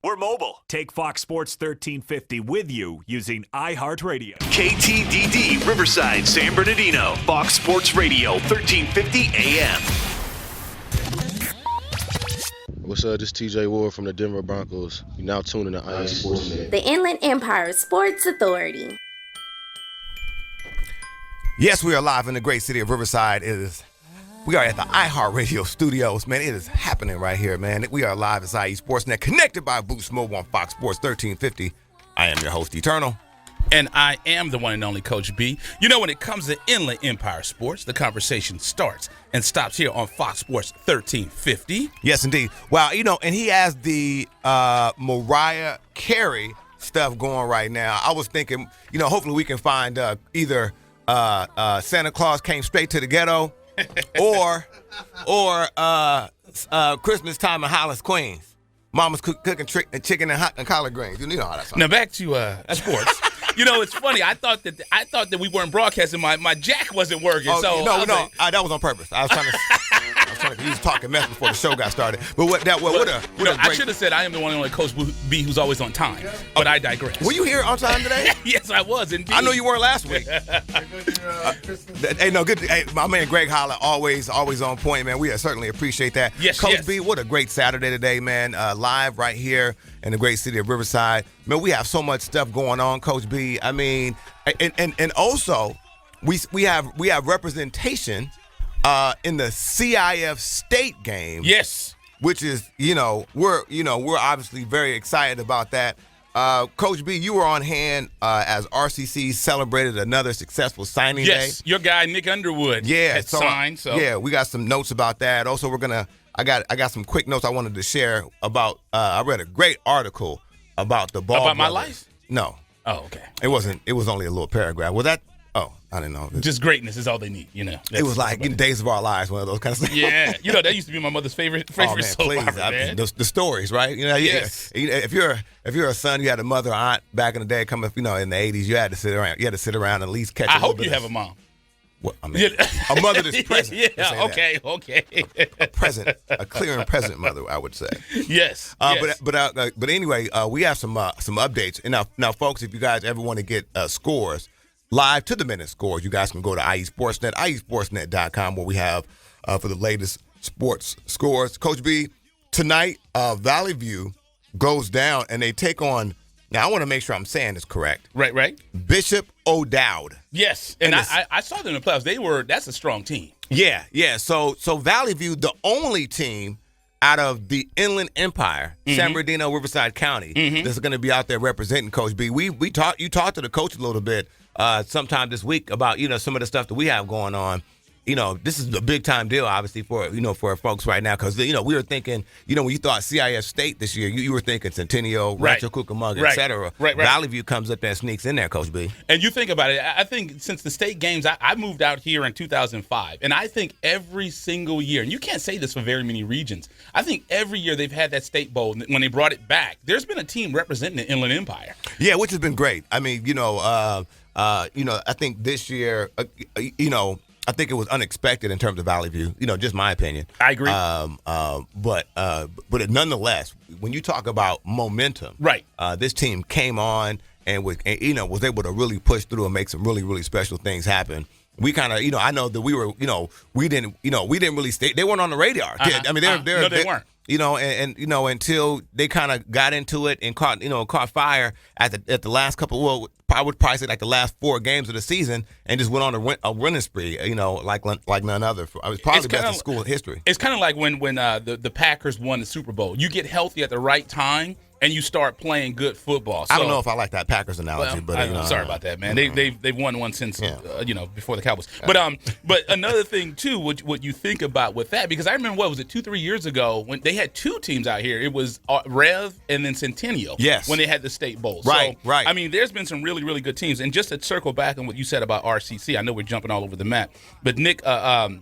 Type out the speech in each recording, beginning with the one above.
We're mobile. Take Fox Sports 1350 with you using iHeartRadio. KTDD Riverside, San Bernardino. Fox Sports Radio, 1350 AM. What's up? This is TJ Ward from the Denver Broncos. You're now tuning to IS Sports Net. The Inland Empire Sports Authority. Yes, we are live in the great city of Riverside. We are at the iHeartRadio studios, man. It is happening right here, man. We are live at IE Sportsnet, connected by Boost Mobile on Fox Sports 1350. I am your host, Eternal. And I am the one and only Coach B. You know, when it comes to Inland Empire Sports, the conversation starts and stops here on Fox Sports 1350. Yes, indeed. Wow, and he has the Mariah Carey stuff going right now. I was thinking, hopefully we can find either Santa Claus came straight to the ghetto or Christmas time in Hollis, Queens. Mama's cooking chicken and collard greens. You know how that sounds. Now back to sports. It's funny. I thought that we weren't broadcasting. My jack wasn't working. Oh, so no, that was on purpose. I was trying to. He was talking mess before the show got started. But I should have said I am the one and only Coach B who's always on time. But I digress. Were you here on time today? Yes, I was indeed. I know you weren't last week. Good. Hey, my man Greg Holler always on point, man. We certainly appreciate that. Yes, Coach B, what a great Saturday today, man. Live right here in the great city of Riverside. Man, we have so much stuff going on, Coach B. I mean, and also we have representation in the CIF state game. Yes. Which is, we're obviously very excited about that. Coach B, you were on hand as RCC celebrated another successful signing day. Yes, your guy Nick Underwood had signed. So yeah, we got some notes about that. Also, I got some quick notes I wanted to share about. I read a great article about the ball about brothers. my life. No. Oh, okay. It wasn't. It was only a little paragraph. Well, that. Oh, I didn't know. Just greatness is all they need, It was like in Days of Our Lives, one of those kind of things. Yeah, that used to be my mother's favorite soap opera, man. The stories, right? Yes. If you're a son, you had a mother, or aunt back in the day, coming, in the '80s, you had to sit around. You had to sit around and at least catch. I hope you have a mom. What, I mean, a mother that's present. Yeah. Okay. A present, a clear and present mother, I would say. Yes. But anyway, we have some updates. And now, folks, if you guys ever want to get scores. Live to the minute scores. You guys can go to IE Sportsnet, IESportsnet.com, where we have for the latest sports scores. Coach B, tonight Valley View goes down and they take on. Now I want to make sure I'm saying this correct. Right. Bishop O'Dowd. Yes, and I saw them in the playoffs. That's a strong team. Yeah. So Valley View, the only team out of the Inland Empire, San Bernardino, Riverside County, that's going to be out there representing Coach B. You talked to the coach a little bit. Sometime this week about some of the stuff that we have going on. This is a big time deal, obviously for folks right now, because we were thinking when you thought CIF State this year, you were thinking Centennial, Rancho Cucamonga, etc. Right. Valley View comes up and sneaks in there, Coach B. And you think about it, I think since the state games, I moved out here in 2005, and I think every single year, and you can't say this for very many regions, I think every year they've had that state bowl. When they brought it back, there's been a team representing the Inland Empire. Yeah, which has been great. I mean, I think this year, I think it was unexpected in terms of Valley View. Just my opinion. I agree. But nonetheless, when you talk about momentum, right? This team came on and was able to really push through and make some really, really special things happen. We kind of, I know that we were, we didn't really stay. They weren't on the radar. I mean, they weren't. Until they kind of got into it and caught fire at the last couple. Well, I would probably say like the last 4 games of the season, and just went on a winning spree. Like none other. I was probably best in school history. It's kind of like when the Packers won the Super Bowl. You get healthy at the right time, and you start playing good football. So, I don't know if I like that Packers analogy, but I'm sorry about that, man. They've won one since before the Cowboys. But another thing too, what you think about with that, because I remember 2-3 years ago when they had 2 teams out here. It was Rev and then Centennial. Yes. When they had the state bowl. Right. I mean, there's been some really, really good teams. And just to circle back on what you said about RCC, I know we're jumping all over the map, but Nick Acosta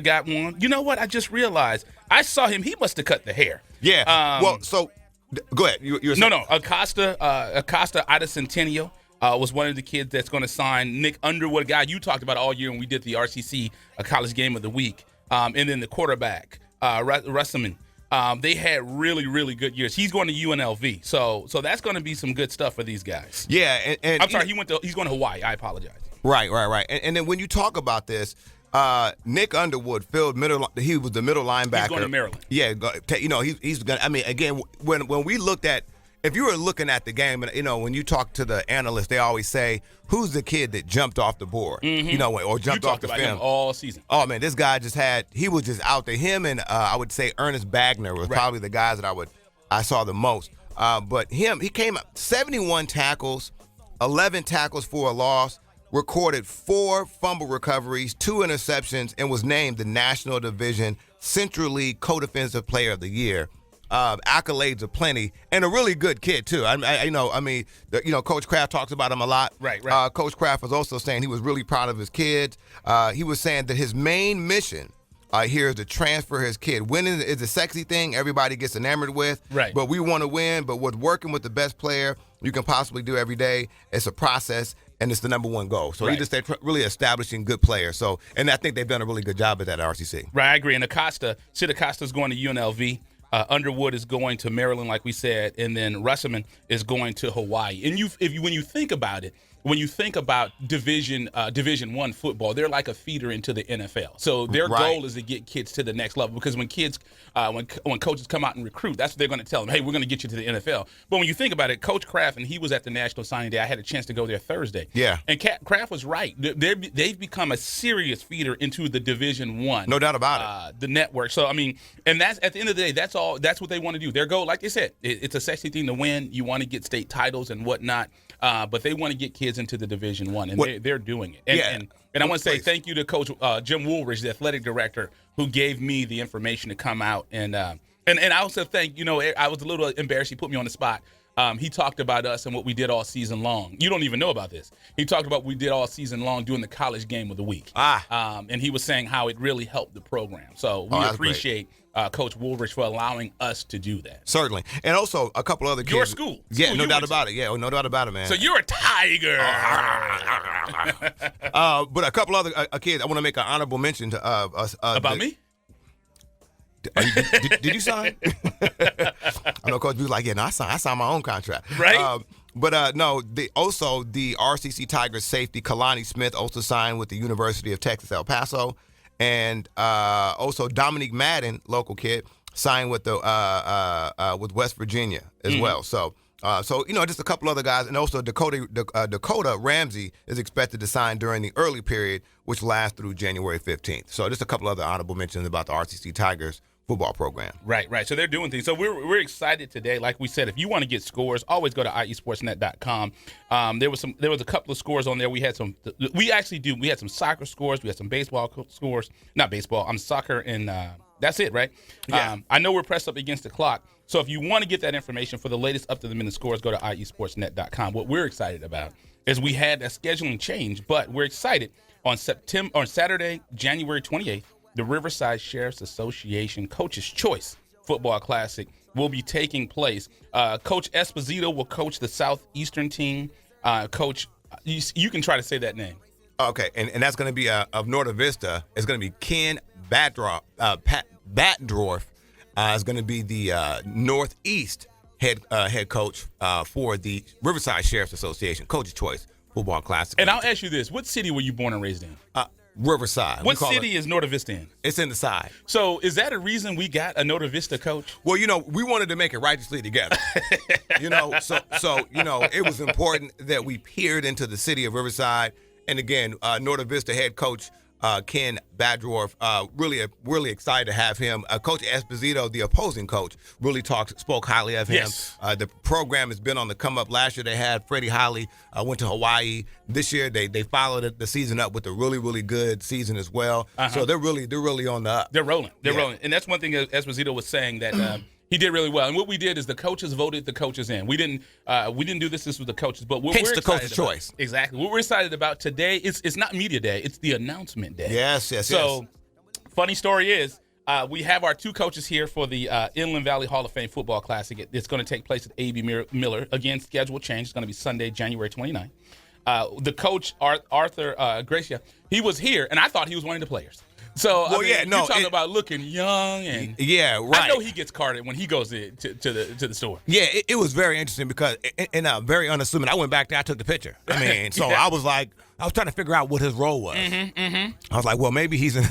got one. You know what? I just realized. I saw him. He must have cut the hair. Yeah. Go ahead. No. Acosta out of Centennial was one of the kids that's going to sign. Nick Underwood, a guy you talked about all year when we did the RCC College Game of the Week. And then the quarterback, Russaman. They had really, really good years. He's going to UNLV, so that's going to be some good stuff for these guys. Yeah, and I'm sorry, he's going to Hawaii. I apologize. Right. And then when you talk about this, Nick Underwood he was the middle linebacker. He's going to Maryland. Yeah, he's going to, I mean, again, when we looked at, if you were looking at the game, and, when you talk to the analysts, they always say, who's the kid that jumped off the board, or jumped off the film? Him all season. Oh, man, this guy he was just out there. Him and I would say Ernest Bagner was probably the guys that I saw the most. But he came up 71 tackles, 11 tackles for a loss, recorded 4 fumble recoveries, 2 interceptions, and was named the National Division Central League Co-Defensive Player of the Year. Accolades aplenty, and a really good kid too. Coach Kraft talks about him a lot. Right. Coach Kraft was also saying he was really proud of his kids. He was saying that his main mission here is to transfer his kid. Winning is a sexy thing everybody gets enamored with. Right. But we want to win. But with working with the best player you can possibly do every day, it's a process, and it's the number one goal. So he just really establishing good players. So, and I think they've done a really good job at that at RCC. Right, I agree. And Sid Acosta's going to UNLV. Underwood is going to Maryland, like we said, and then Russellman is going to Hawaii. And when you think about it, when you think about Division I football, they're like a feeder into the NFL. So their goal is to get kids to the next level, because when kids, when coaches come out and recruit, that's what they're going to tell them. Hey, we're going to get you to the NFL. But when you think about it, Coach Kraft, and he was at the National Signing Day. I had a chance to go there Thursday. Yeah. And Kraft was right. They've become a serious feeder into the Division I. No doubt about it. The network. So I mean, and that's at the end of the day, that's all. That's what they want to do. Their goal, like they said, it's a sexy thing to win. You want to get state titles and whatnot. But they want to get kids into the Division I, and they're doing it. And I want to say thank you to Coach Jim Woolridge, the athletic director, who gave me the information to come out. And I also think, I was a little embarrassed. He put me on the spot. He talked about us and what we did all season long. You don't even know about this. He talked about what we did all season long doing the college game of the week. And he was saying how it really helped the program. So we appreciate Coach Woolridge for allowing us to do that. Certainly. And also a couple other kids. Your school. Yeah, no doubt about it. Yeah, no doubt about it, man. So you're a Tiger. But a couple other kids, I want to make an honorable mention to us. About me? Did you sign? I know Coach B was like, I signed my own contract. Right. No, the RCC Tigers safety Kalani Smith also signed with the University of Texas El Paso, and also Dominique Madden, local kid, signed with with West Virginia as well. So just a couple other guys, and also Dakota Ramsey is expected to sign during the early period, which lasts through January 15th. So just a couple other honorable mentions about the RCC Tigers football program. Right. So they're doing things. So we're excited today. Like we said, if you want to get scores, always go to iesportsnet.com. There was a couple of scores on there. We had some soccer scores. We had some baseball scores. Not baseball. Soccer, and that's it, right? Yeah. I know we're pressed up against the clock. So if you want to get that information for the latest up-to-the-minute scores, go to iesportsnet.com. What we're excited about is we had a scheduling change, but we're excited. On Saturday, January 28th, the Riverside Sheriff's Association Coach's Choice Football Classic will be taking place. Coach Esposito will coach the Southeastern team. Coach, you can try to say that name. Okay, and that's going to be of Norta Vista. It's going to be Ken Batdorf. Is going to be the Northeast head coach for the Riverside Sheriff's Association Coach's Choice Football Classic. And I'll ask you this: what city were you born and raised in? Riverside. What city is Norta Vista in? It's in the side. So is that a reason we got a Norta Vista coach? Well, we wanted to make it righteously together. So it was important that we peered into the city of Riverside. And again, Norta Vista head coach Ken Baddorf, really excited to have him. Coach Esposito, the opposing coach, really spoke highly of him. Yes. The program has been on the come up. Last year they had Freddie Holly went to Hawaii. This year they followed the season up with a really, really good season as well. So they're really on the up. They're rolling. They're rolling. And that's one thing Esposito was saying, that he did really well. And what we did is the coaches voted the coaches in. We didn't do this with the coaches, but what Hence we're the excited coach's about, choice. Exactly. What we're excited about today, it's not media day, it's the announcement day. Yes. So funny story is, we have our two coaches here for the Inland Valley Hall of Fame Football Classic. It's going to take place at A.B. Miller. Again, schedule change. It's going to be Sunday, January 29th. The coach, Arthur Gracia, he was here, and I thought he was one of the players. So Well, you're talking about looking young and right. I know he gets carded when he goes to the store. Yeah, it was very interesting because, and very unassuming. I went back there, I took the picture. I mean, so I was like, I was trying to figure out what his role was. I was like, well, maybe he's in.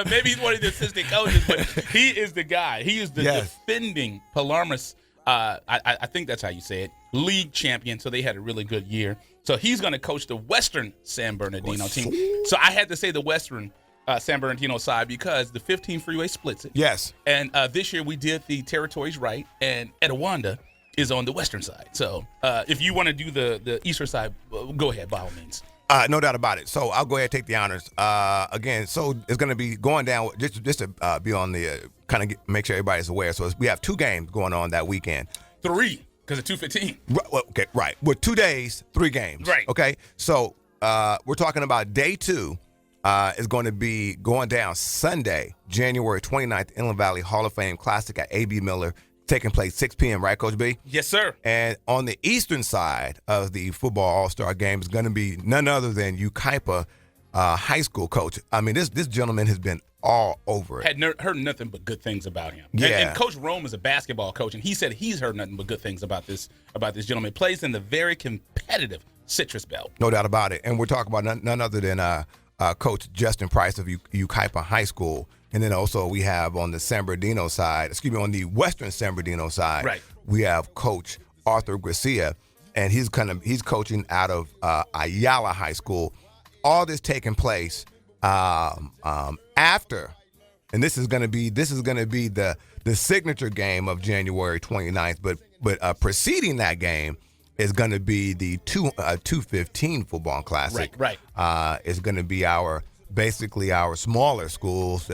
Maybe he's one of the assistant coaches, but he is the guy. He is the defending Palermo's. I think that's how you say it. League champion. So they had a really good year. So he's going to coach the Western San Bernardino team. So I had to say the Western San Bernardino side because the 15 freeway splits it. Yes. And this year we did the territories right, and Etiwanda is on the western side. So if you want to do the eastern side, go ahead, by all means. No doubt about it. So I'll go ahead and take the honors. Again, so it's going to be going down, just to be on the, kind of make sure everybody's aware. So we have 2 games going on that weekend. 3, because of 2:15. Okay, right. With 2 days, 3 games. Right. Okay, so we're talking about day 2 is going to be going down Sunday, January 29th, Inland Valley Hall of Fame Classic at A.B. Miller, taking place 6 p.m., right, Coach B? Yes, sir. And on the eastern side of the football all-star game is going to be none other than Yucaipa high school coach. I mean, this gentleman has been all over it. Had heard nothing but good things about him. Yeah. And Coach Rome is a basketball coach, and he said he's heard nothing but good things about this gentleman. Plays in the very competitive Citrus Belt. No doubt about it. And we're talking about none other than Coach Justin Price of Yucaipa High School. And then also we have on the San Bernardino side, on the Western San Bernardino side, right, we have Coach Arthur Gracia, and he's coaching out of Ayala High School. All this taking place after, and this is going to be the signature game of January 29th. But preceding that game is going to be the 215 football classic. Right. It's going to be basically our smaller schools,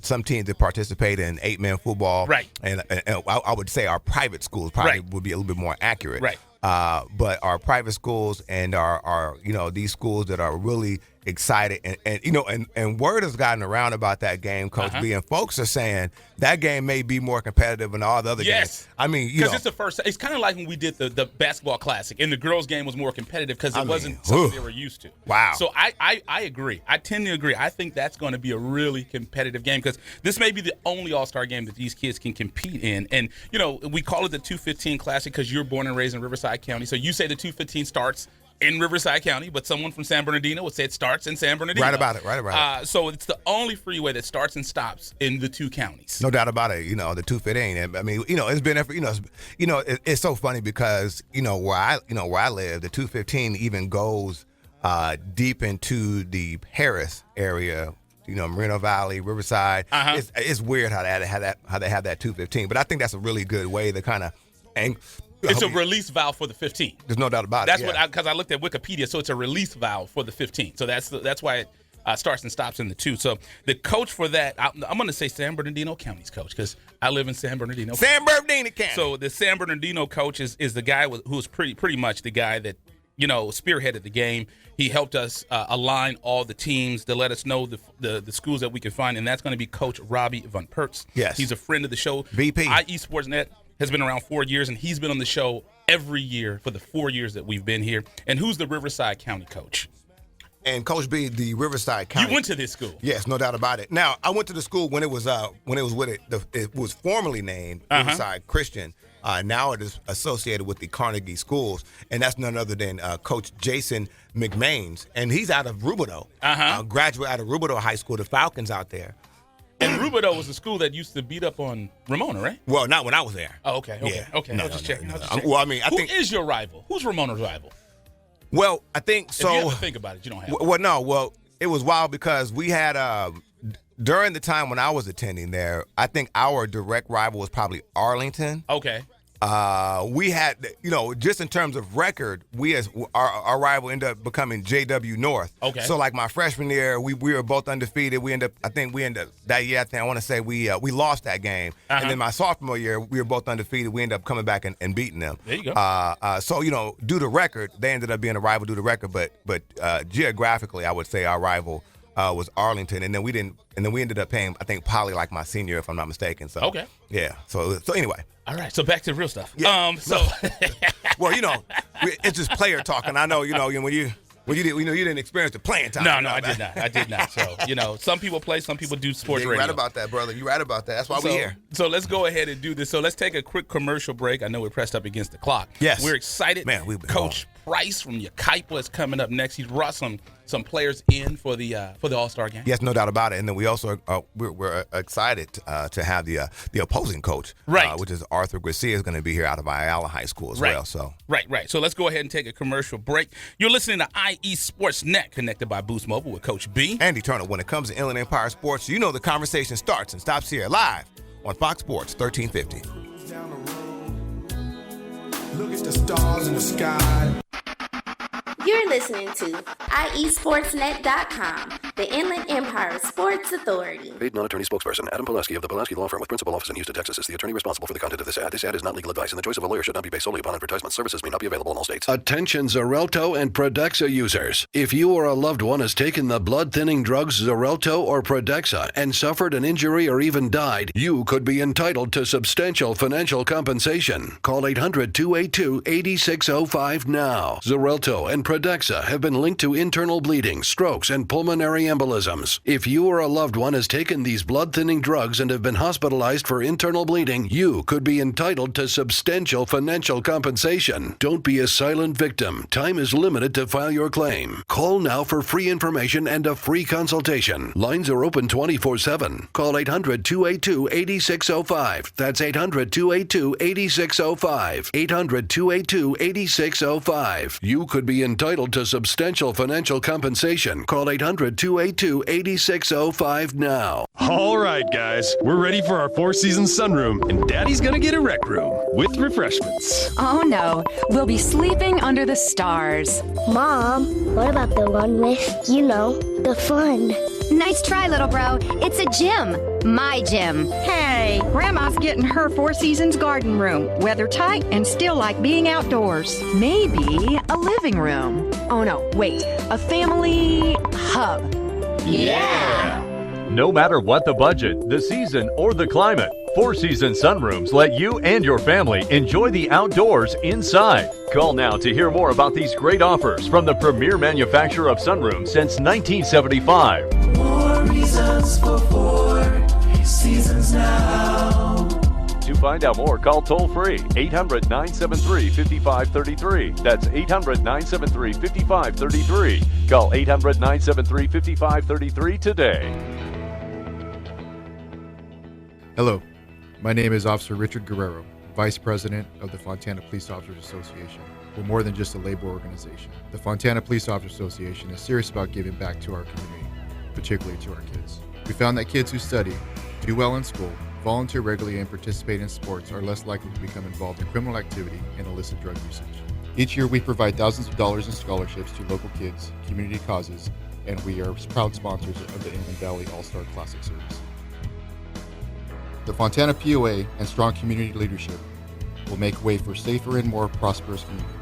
some teams that participate in 8-man football. Right. And I would say our private schools probably would be a little bit more accurate. Right. But our private schools and our these schools that are really excited and word has gotten around about that game, Coach B, and folks are saying that game may be more competitive than all the other games. I mean, because it's the first. It's kind of like when we did the basketball classic, and the girls' game was more competitive because it wasn't something they were used to. Wow. So I agree. I tend to agree. I think that's going to be a really competitive game because this may be the only All-Star game that these kids can compete in. And we call it the 215 Classic because you're born and raised in Riverside County. So you say the 215 starts in Riverside County, but someone from San Bernardino would say it starts in San Bernardino. Right about it. So it's the only freeway that starts and stops in the 2 counties. No doubt about it. The 215. I mean, it's been it's so funny because where I live, the 215 even goes deep into the Harris area. Moreno Valley, Riverside. It's weird how they have that 215, but I think that's a really good way to kind of. It's a release valve for the 15. There's no doubt about it. That's because I looked at Wikipedia, so it's a release valve for the 15. So that's why it starts and stops in the 2. So the coach for that, I'm going to say San Bernardino County's coach because I live in San Bernardino. San Bernardino County. So the San Bernardino coach is the guy who's pretty much the guy that spearheaded the game. He helped us align all the teams to let us know the schools that we can find, and that's going to be Coach Robbie Van Perts. Yes, he's a friend of the show. VP. IE Sportsnet has been around 4 years, and he's been on the show every year for the 4 years that we've been here. And who's the Riverside County coach? And Coach B, the Riverside County. You went to this school. Yes, no doubt about it. Now, I went to the school when it was it was formerly named Riverside Christian. Now it is associated with the Carnegie Schools, and that's none other than Coach Jason McMains, and he's out of Rubidoux. Graduate out of Rubidoux High School, the Falcons out there. And Rubidoux was a school that used to beat up on Ramona, right? Well, not when I was there. Oh, okay. No, I was just checking. Well, I mean, Who is your rival? Who's Ramona's rival? Well, I think so. If you have to think about it, you don't have to. Well, no. Well, it was wild because we had during the time when I was attending there, I think our direct rival was probably Arlington. Okay. We had, just in terms of record, our rival ended up becoming JW North. Okay. So like my freshman year, we were both undefeated. We ended up that year. I want to say we lost that game. And then my sophomore year, we were both undefeated. We ended up coming back and beating them. There you go. So due to record, they ended up being a rival due to record. But geographically, I would say our rival was Arlington, and then we ended up paying, I think, Poly like my senior year, if I'm not mistaken. So okay. Yeah. So anyway. All right, so back to the real stuff. Yeah. Well, it's just player talking. I know, when you Well, you didn't experience the playing time. No, I did not. So, some people play, some people do sports radio. You're right about that, brother. You're right about that. That's why we're here. So let's go ahead and do this. So let's take a quick commercial break. I know we're pressed up against the clock. Yes. We're excited. Man, we've been Coach Price from Yucaipa is coming up next. He's brought some players in for the All-Star game. Yes, no doubt about it. And then we also we're excited to have the opposing coach, right, which is Arthur Gracia, is going to be here out of Ayala High School as well. So right. So let's go ahead and take a commercial break. You're listening to IE Sports Net, connected by Boost Mobile with Coach B. Andy Turner. When it comes to Inland Empire Sports, you know the conversation starts and stops here live on Fox Sports 1350. Look at the stars in the sky. You're listening to IESportsNet.com, the Inland Empire Sports Authority. Paid non-attorney spokesperson Adam Pulaski of the Pulaski Law Firm with principal office in Houston, Texas is the attorney responsible for the content of this ad. This ad is not legal advice, and the choice of a lawyer should not be based solely upon advertisement. Services may not be available in all states. Attention Xarelto and Pradaxa users. If you or a loved one has taken the blood-thinning drugs Xarelto or Pradaxa and suffered an injury or even died, you could be entitled to substantial financial compensation. Call 800-282-8605 now. Xarelto and Pradaxa have been linked to internal bleeding, strokes, and pulmonary embolisms. If you or a loved one has taken these blood-thinning drugs and have been hospitalized for internal bleeding, you could be entitled to substantial financial compensation. Don't be a silent victim. Time is limited to file your claim. Call now for free information and a free consultation. Lines are open 24/7. Call 800-282-8605. That's 800-282-8605. 800-282-8605. You could be entitled to substantial financial compensation. Call 800-282-8605 now. All right, guys, we're ready for our Four Seasons sunroom, and Daddy's gonna get a rec room with refreshments. Oh no, we'll be sleeping under the stars. Mom, what about the one with, the fun? Nice try, little bro. It's a gym. My gym. Hey, Grandma's getting her Four Seasons garden room. Weather tight and still like being outdoors. Maybe a living room. Oh no, wait. A family hub. Yeah! No matter what the budget, the season, or the climate, Four Seasons sunrooms let you and your family enjoy the outdoors inside. Call now to hear more about these great offers from the premier manufacturer of sunrooms since 1975. More reasons for Four Seasons now. To find out more, call toll-free 800-973-5533. That's 800-973-5533. Call 800-973-5533 today. Hello, my name is Officer Richard Guerrero, Vice President of the Fontana Police Officers Association. We're more than just a labor organization. The Fontana Police Officers Association is serious about giving back to our community, particularly to our kids. We found that kids who study, do well in school, volunteer regularly, and participate in sports are less likely to become involved in criminal activity and illicit drug usage. Each year we provide thousands of dollars in scholarships to local kids, community causes, and we are proud sponsors of the Inland Valley All-Star Classic Series. The Fontana POA and strong community leadership will make way for safer and more prosperous community.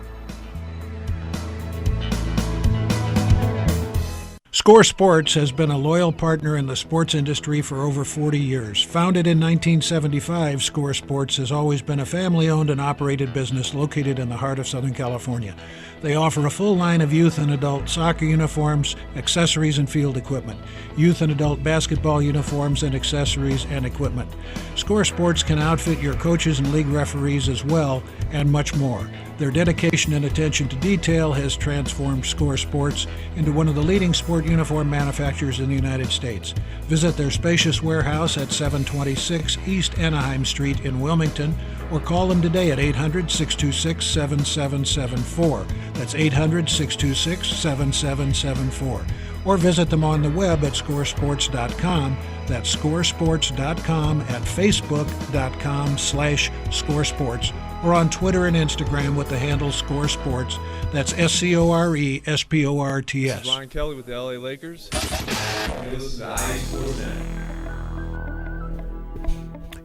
Score Sports has been a loyal partner in the sports industry for over 40 years. Founded in 1975, Score Sports has always been a family-owned and operated business located in the heart of Southern California. They offer a full line of youth and adult soccer uniforms, accessories, and field equipment, youth and adult basketball uniforms and accessories and equipment. Score Sports can outfit your coaches and league referees as well, and much more. Their dedication and attention to detail has transformed Score Sports into one of the leading sport uniform manufacturers in the United States. Visit their spacious warehouse at 726 East Anaheim Street in Wilmington, or call them today at 800-626-7774. That's 800-626-7774. Or visit them on the web at scoresports.com. That's scoresports.com, at facebook.com/scoresports, or on Twitter and Instagram with the handle Score Sports. That's SCORESPORTS. This is Ryan Kelly with the LA Lakers. And this is IE Sports Net.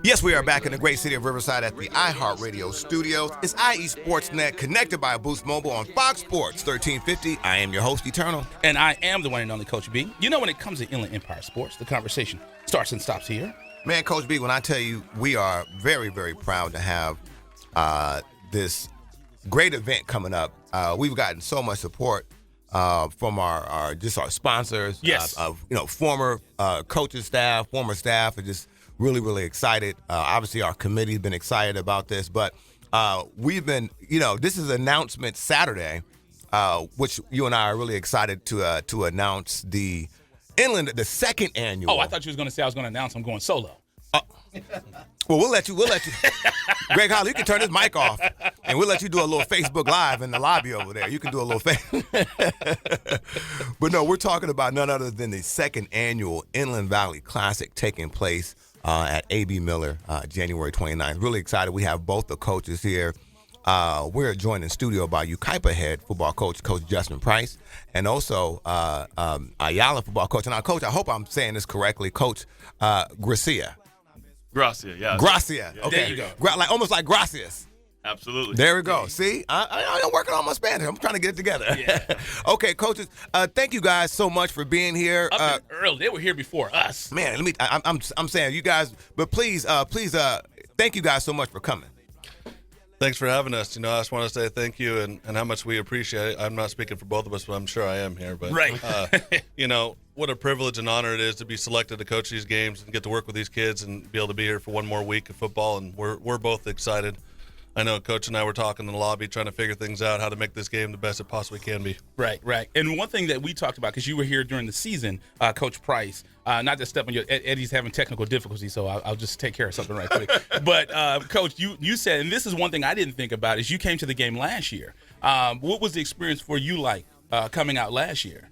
Yes, we are back in the great city of Riverside at the iHeartRadio studios. It's IE Sports Net, connected by Boost Mobile on Fox Sports 1350. I am your host, Eternal. And I am the one and only Coach B. You know, when it comes to Inland Empire Sports, the conversation starts and stops here. Man, Coach B, when I tell you, we are very, very proud to have this great event coming up. We've gotten so much support from our sponsors. Yes. Former coaches, staff, former staff are just really, really excited. Obviously, our committee's been excited about this, but we've been, this is announcement Saturday, which you and I are really excited to announce the second annual. Oh, I thought you was going to say I was going to announce I'm going solo. Well, we'll let you. Greg Holly, you can turn his mic off, and we'll let you do a little Facebook Live in the lobby over there. You can do a little But no, we're talking about none other than the second annual Inland Valley Classic taking place at A.B. Miller, January 29th. Really excited. We have both the coaches here. We're joined in studio by Yucaipa head football coach, Coach Justin Price, and also Ayala football coach. And our coach, I hope I'm saying this correctly, Coach Gracia. Gracia, yeah. Gracia. Okay. There you go. Almost like gracias. Absolutely. There we go. See, I'm working on my Spanish. I'm trying to get it together. Yeah. Okay, coaches. Thank you guys so much for being here. Up early, they were here before us. Man, I'm saying you guys, but please, thank you guys so much for coming. Thanks for having us. I just want to say thank you and how much we appreciate it. I'm not speaking for both of us, but I'm sure I am here. But right. What a privilege and honor it is to be selected to coach these games and get to work with these kids and be able to be here for one more week of football. And we're both excited. I know Coach and I were talking in the lobby trying to figure things out, how to make this game the best it possibly can be. Right. And one thing that we talked about, because you were here during the season, Coach Price, not to step on your, Eddie's having technical difficulties, so I'll just take care of something right quick. But, Coach, you said, and this is one thing I didn't think about, is you came to the game last year. What was the experience for you like coming out last year?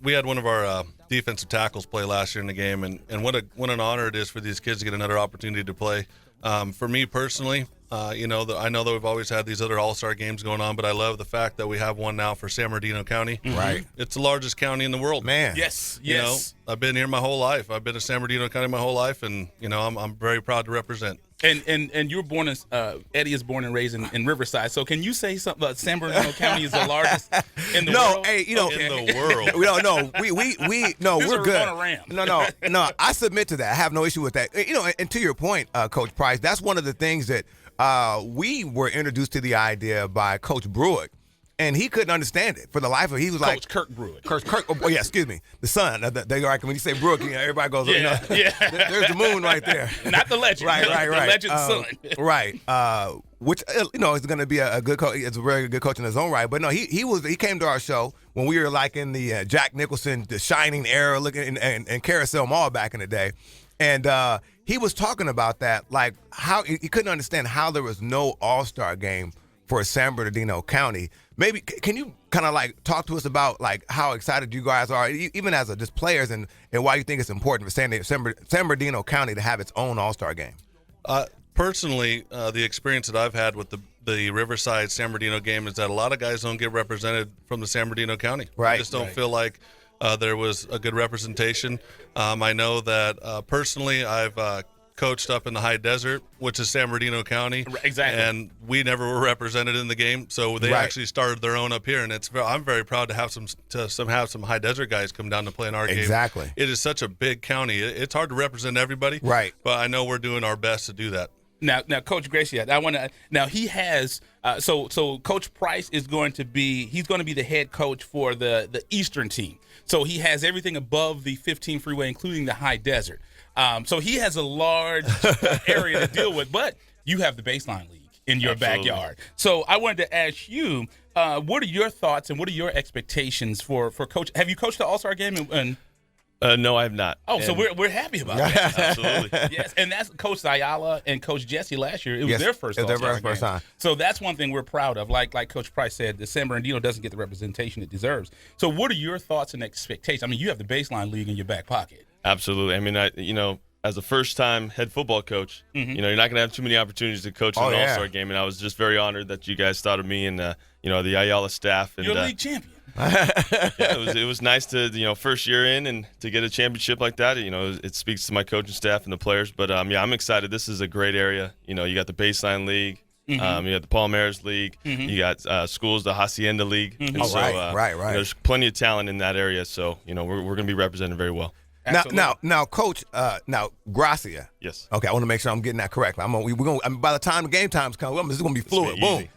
We had one of our defensive tackles play last year in the game, and what an honor it is for these kids to get another opportunity to play. For me personally, I know that we've always had these other all-star games going on, but I love the fact that we have one now for San Bernardino County. Right. It's the largest county in the world. Man. Yes. I've been here my whole life. I've been to San Bernardino County my whole life, and, I'm very proud to represent. And you're born as Eddie is born and raised in Riverside. So can you say something about San Bernardino County is the largest in the world? No, hey, in the world. We're good. No. I submit to that. I have no issue with that. And to your point, Coach Price, that's one of the things that we were introduced to the idea by Coach Brewick. And he couldn't understand it for the life of it. He was like Kirk Brewick. Excuse me, the son. When you say Brewick, everybody goes, there's the moon right there. Not the legend. Right. The legend's son. Right. Which is going to be a good coach. It's a very good coach in his own right. But no, he came to our show when we were like in the Jack Nicholson, the Shining era, looking and Carousel Mall back in the day, and he was talking about that, like how he couldn't understand how there was no All-Star game for San Bernardino County. Maybe can you kind of like talk to us about like how excited you guys are, even as just players, and why you think it's important for San Bernardino County to have its own All-Star game? Personally, the experience that I've had with the Riverside San Bernardino game is that a lot of guys don't get represented from the San Bernardino County. Right. I just don't feel like there was a good representation. I know that personally I've coached up in the high desert, which is San Bernardino County. Exactly. And we never were represented in the game, so they actually started their own up here, and I'm very proud to have some high desert guys come down to play in our game. Exactly. It is such a big county. It's hard to represent everybody. Right. But I know we're doing our best to do that. Now, Coach Gracia, he has so Coach Price is going to be the head coach for the Eastern team. So he has everything above the 15 freeway, including the high desert. So he has a large area to deal with, but you have the Baseline League in your backyard. So I wanted to ask you, what are your thoughts and what are your expectations for coach? Have you coached the All-Star game? No, I have not. Oh, so we're happy about that. Absolutely. Yes, and that's Coach Ayala and Coach Jesse last year. It was their first All-Star game. Time. So that's one thing we're proud of. Like Coach Price said, the San Bernardino doesn't get the representation it deserves. So what are your thoughts and expectations? I mean, you have the Baseline League in your back pocket. Absolutely. I mean, as a first-time head football coach, you're not going to have too many opportunities to coach in an All-Star game, and I was just very honored that you guys thought of me and the Ayala staff. And, you're a league champion. It was nice to first year in and to get a championship like that. It speaks to my coaching staff and the players. But I'm excited. This is a great area. You got the Baseline League. You got the Palmares League. You got schools, the Hacienda League. And right. There's plenty of talent in that area. So we're going to be represented very well. Now, Coach. Now, Gracia. Yes. Okay, I want to make sure I'm getting that correct. We're going. By the time the game times come, this is going to be fluid. Boom.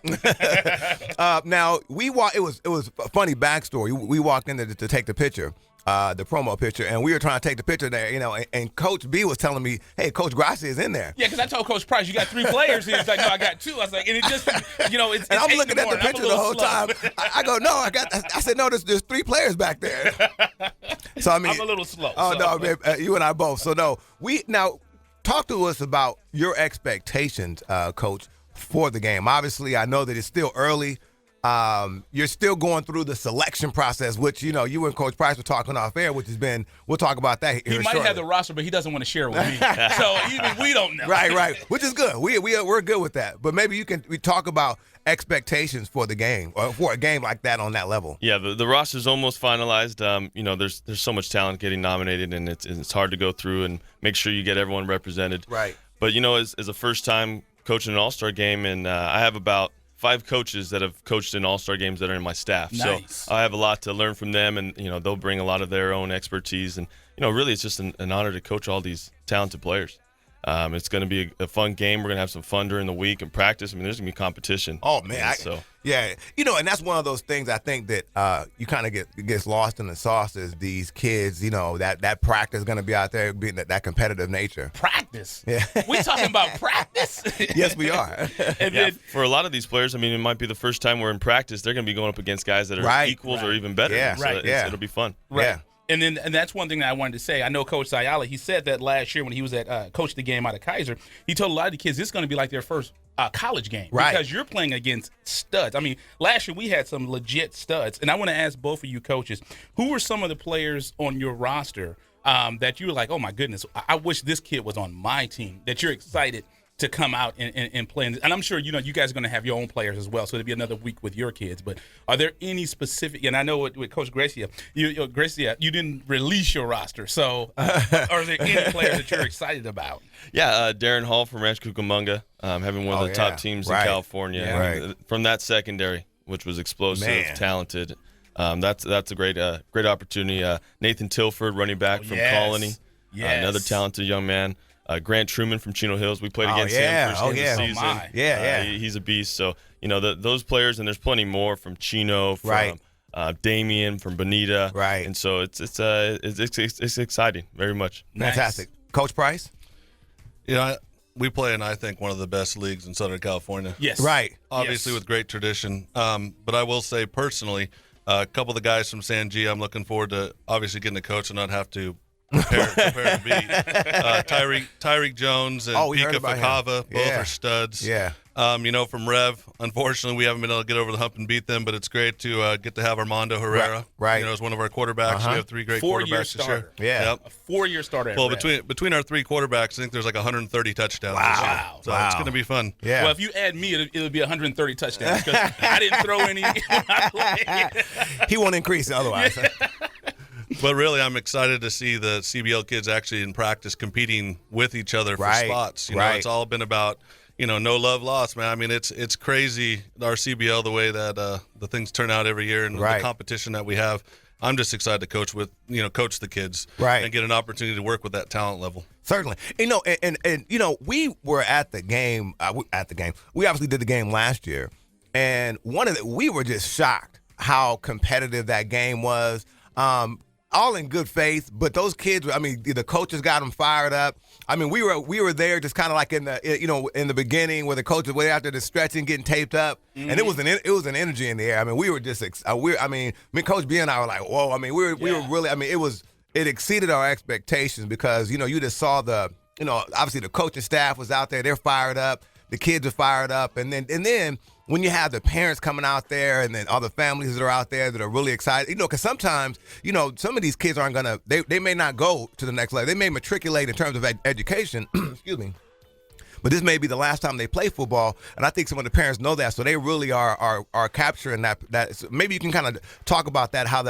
Now it was a funny backstory. We walked in to take the picture. The promo picture, and we were trying to take the picture there, and Coach B was telling me, hey, Coach Gracia is in there. Yeah, because I told Coach Price, you got 3 players here. He's like, no, I got 2. I was like, and it just, it's and I'm looking at the picture the whole slow. time. I go, no, I said, no, there's 3 players back there. So, I'm a little slow. Oh, no, man, you and I both. So, no, now, talk to us about your expectations, Coach, for the game. Obviously, I know that it's still early. You're still going through the selection process, which, you and Coach Price were talking off air, which has been, we'll talk about that here He might shortly. have the roster, but he doesn't want to share it with me. So even we don't know. Right, which is good. We're good with that. But maybe we talk about expectations for the game, or for a game like that on that level. Yeah, the roster's almost finalized. There's so much talent getting nominated, and it's hard to go through and make sure you get everyone represented. Right. But, as a first-time coaching an all-star game, and I have about 5 coaches that have coached in all-star games that are in my staff. Nice. So I have a lot to learn from them, and, they'll bring a lot of their own expertise. And, really it's just an honor to coach all these talented players. It's going to be a fun game. We're going to have some fun during the week and practice. I mean, there's going to be competition. Oh, man. Yeah. And that's one of those things I think that you kind of gets lost in the sauce is these kids, that practice is going to be out there being that competitive nature. Practice? Yeah. We talking about practice? Yes, we are. For a lot of these players, it might be the first time we're in practice. They're going to be going up against guys that are equals or even better. Yeah. So it'll be fun. Right. Yeah. And that's one thing that I wanted to say. I know Coach Ayala, he said that last year when he was at coached the game out of Kaiser. He told a lot of the kids this is going to be like their first college game. Right. Because you're playing against studs. I mean, last year we had some legit studs. And I want to ask both of you coaches, who were some of the players on your roster that you were like, oh, my goodness, I wish this kid was on my team, that you're excited to come out and play. And I'm sure, you guys are going to have your own players as well, so it'll be another week with your kids. But are there any specific – and I know with Coach Gracia, Gracia, you didn't release your roster. So are there any players that you're excited about? Yeah, Darren Hall from Ranch Cucamonga, having one of the top teams in California. Yeah. From that secondary, which was explosive, talented. That's a great opportunity. Nathan Tilford, running back from Colony, another talented young man. Grant Truman from Chino Hills. We played against him first game of the season. He's a beast. So, those players, and there's plenty more from Chino, from Damien, from Bonita. Right. And so it's exciting, very much. Fantastic. Coach Price? We play in, I think, one of the best leagues in Southern California. Yes. Right. Obviously with great tradition. But I will say personally, a couple of the guys from San G, I'm looking forward to obviously getting to coach and not have to prepare to beat. Tyreek Jones and Pika Fakava, both are studs. Yeah. From Rev, unfortunately, we haven't been able to get over the hump and beat them, but it's great to get to have Armando Herrera. Right. As one of our quarterbacks. We have 3 great quarterbacks to share. Yeah. Yep. A 4-year starter. Well, between our 3 quarterbacks, I think there's like 130 touchdowns this year. So it's going to be fun. Yeah. Well, if you add me, it'll be 130 touchdowns because I didn't throw any. He won't increase otherwise. But really, I'm excited to see the CBL kids actually in practice competing with each other for spots. It's all been about, no love lost, man. I mean, it's crazy, our CBL, the way that the things turn out every year and the competition that we have. I'm just excited to coach the kids and get an opportunity to work with that talent level. Certainly. And we were at the game. We obviously did the game last year. And we were just shocked how competitive that game was. All in good faith, but those kids, the coaches got them fired up. We were there just kind of like in the beginning where the coaches were out there just stretching, getting taped up, and it was an energy in the air. We were just Coach B and I were like, whoa. We were really. It exceeded our expectations because you just saw obviously the coaching staff was out there, they're fired up, the kids are fired up, and then when you have the parents coming out there and then all the families that are out there that are really excited, because sometimes, some of these kids aren't going to, they may not go to the next level. They may matriculate in terms of education, excuse me, but this may be the last time they play football, and I think some of the parents know that, so they really are capturing that. So maybe you can kind of talk about that, how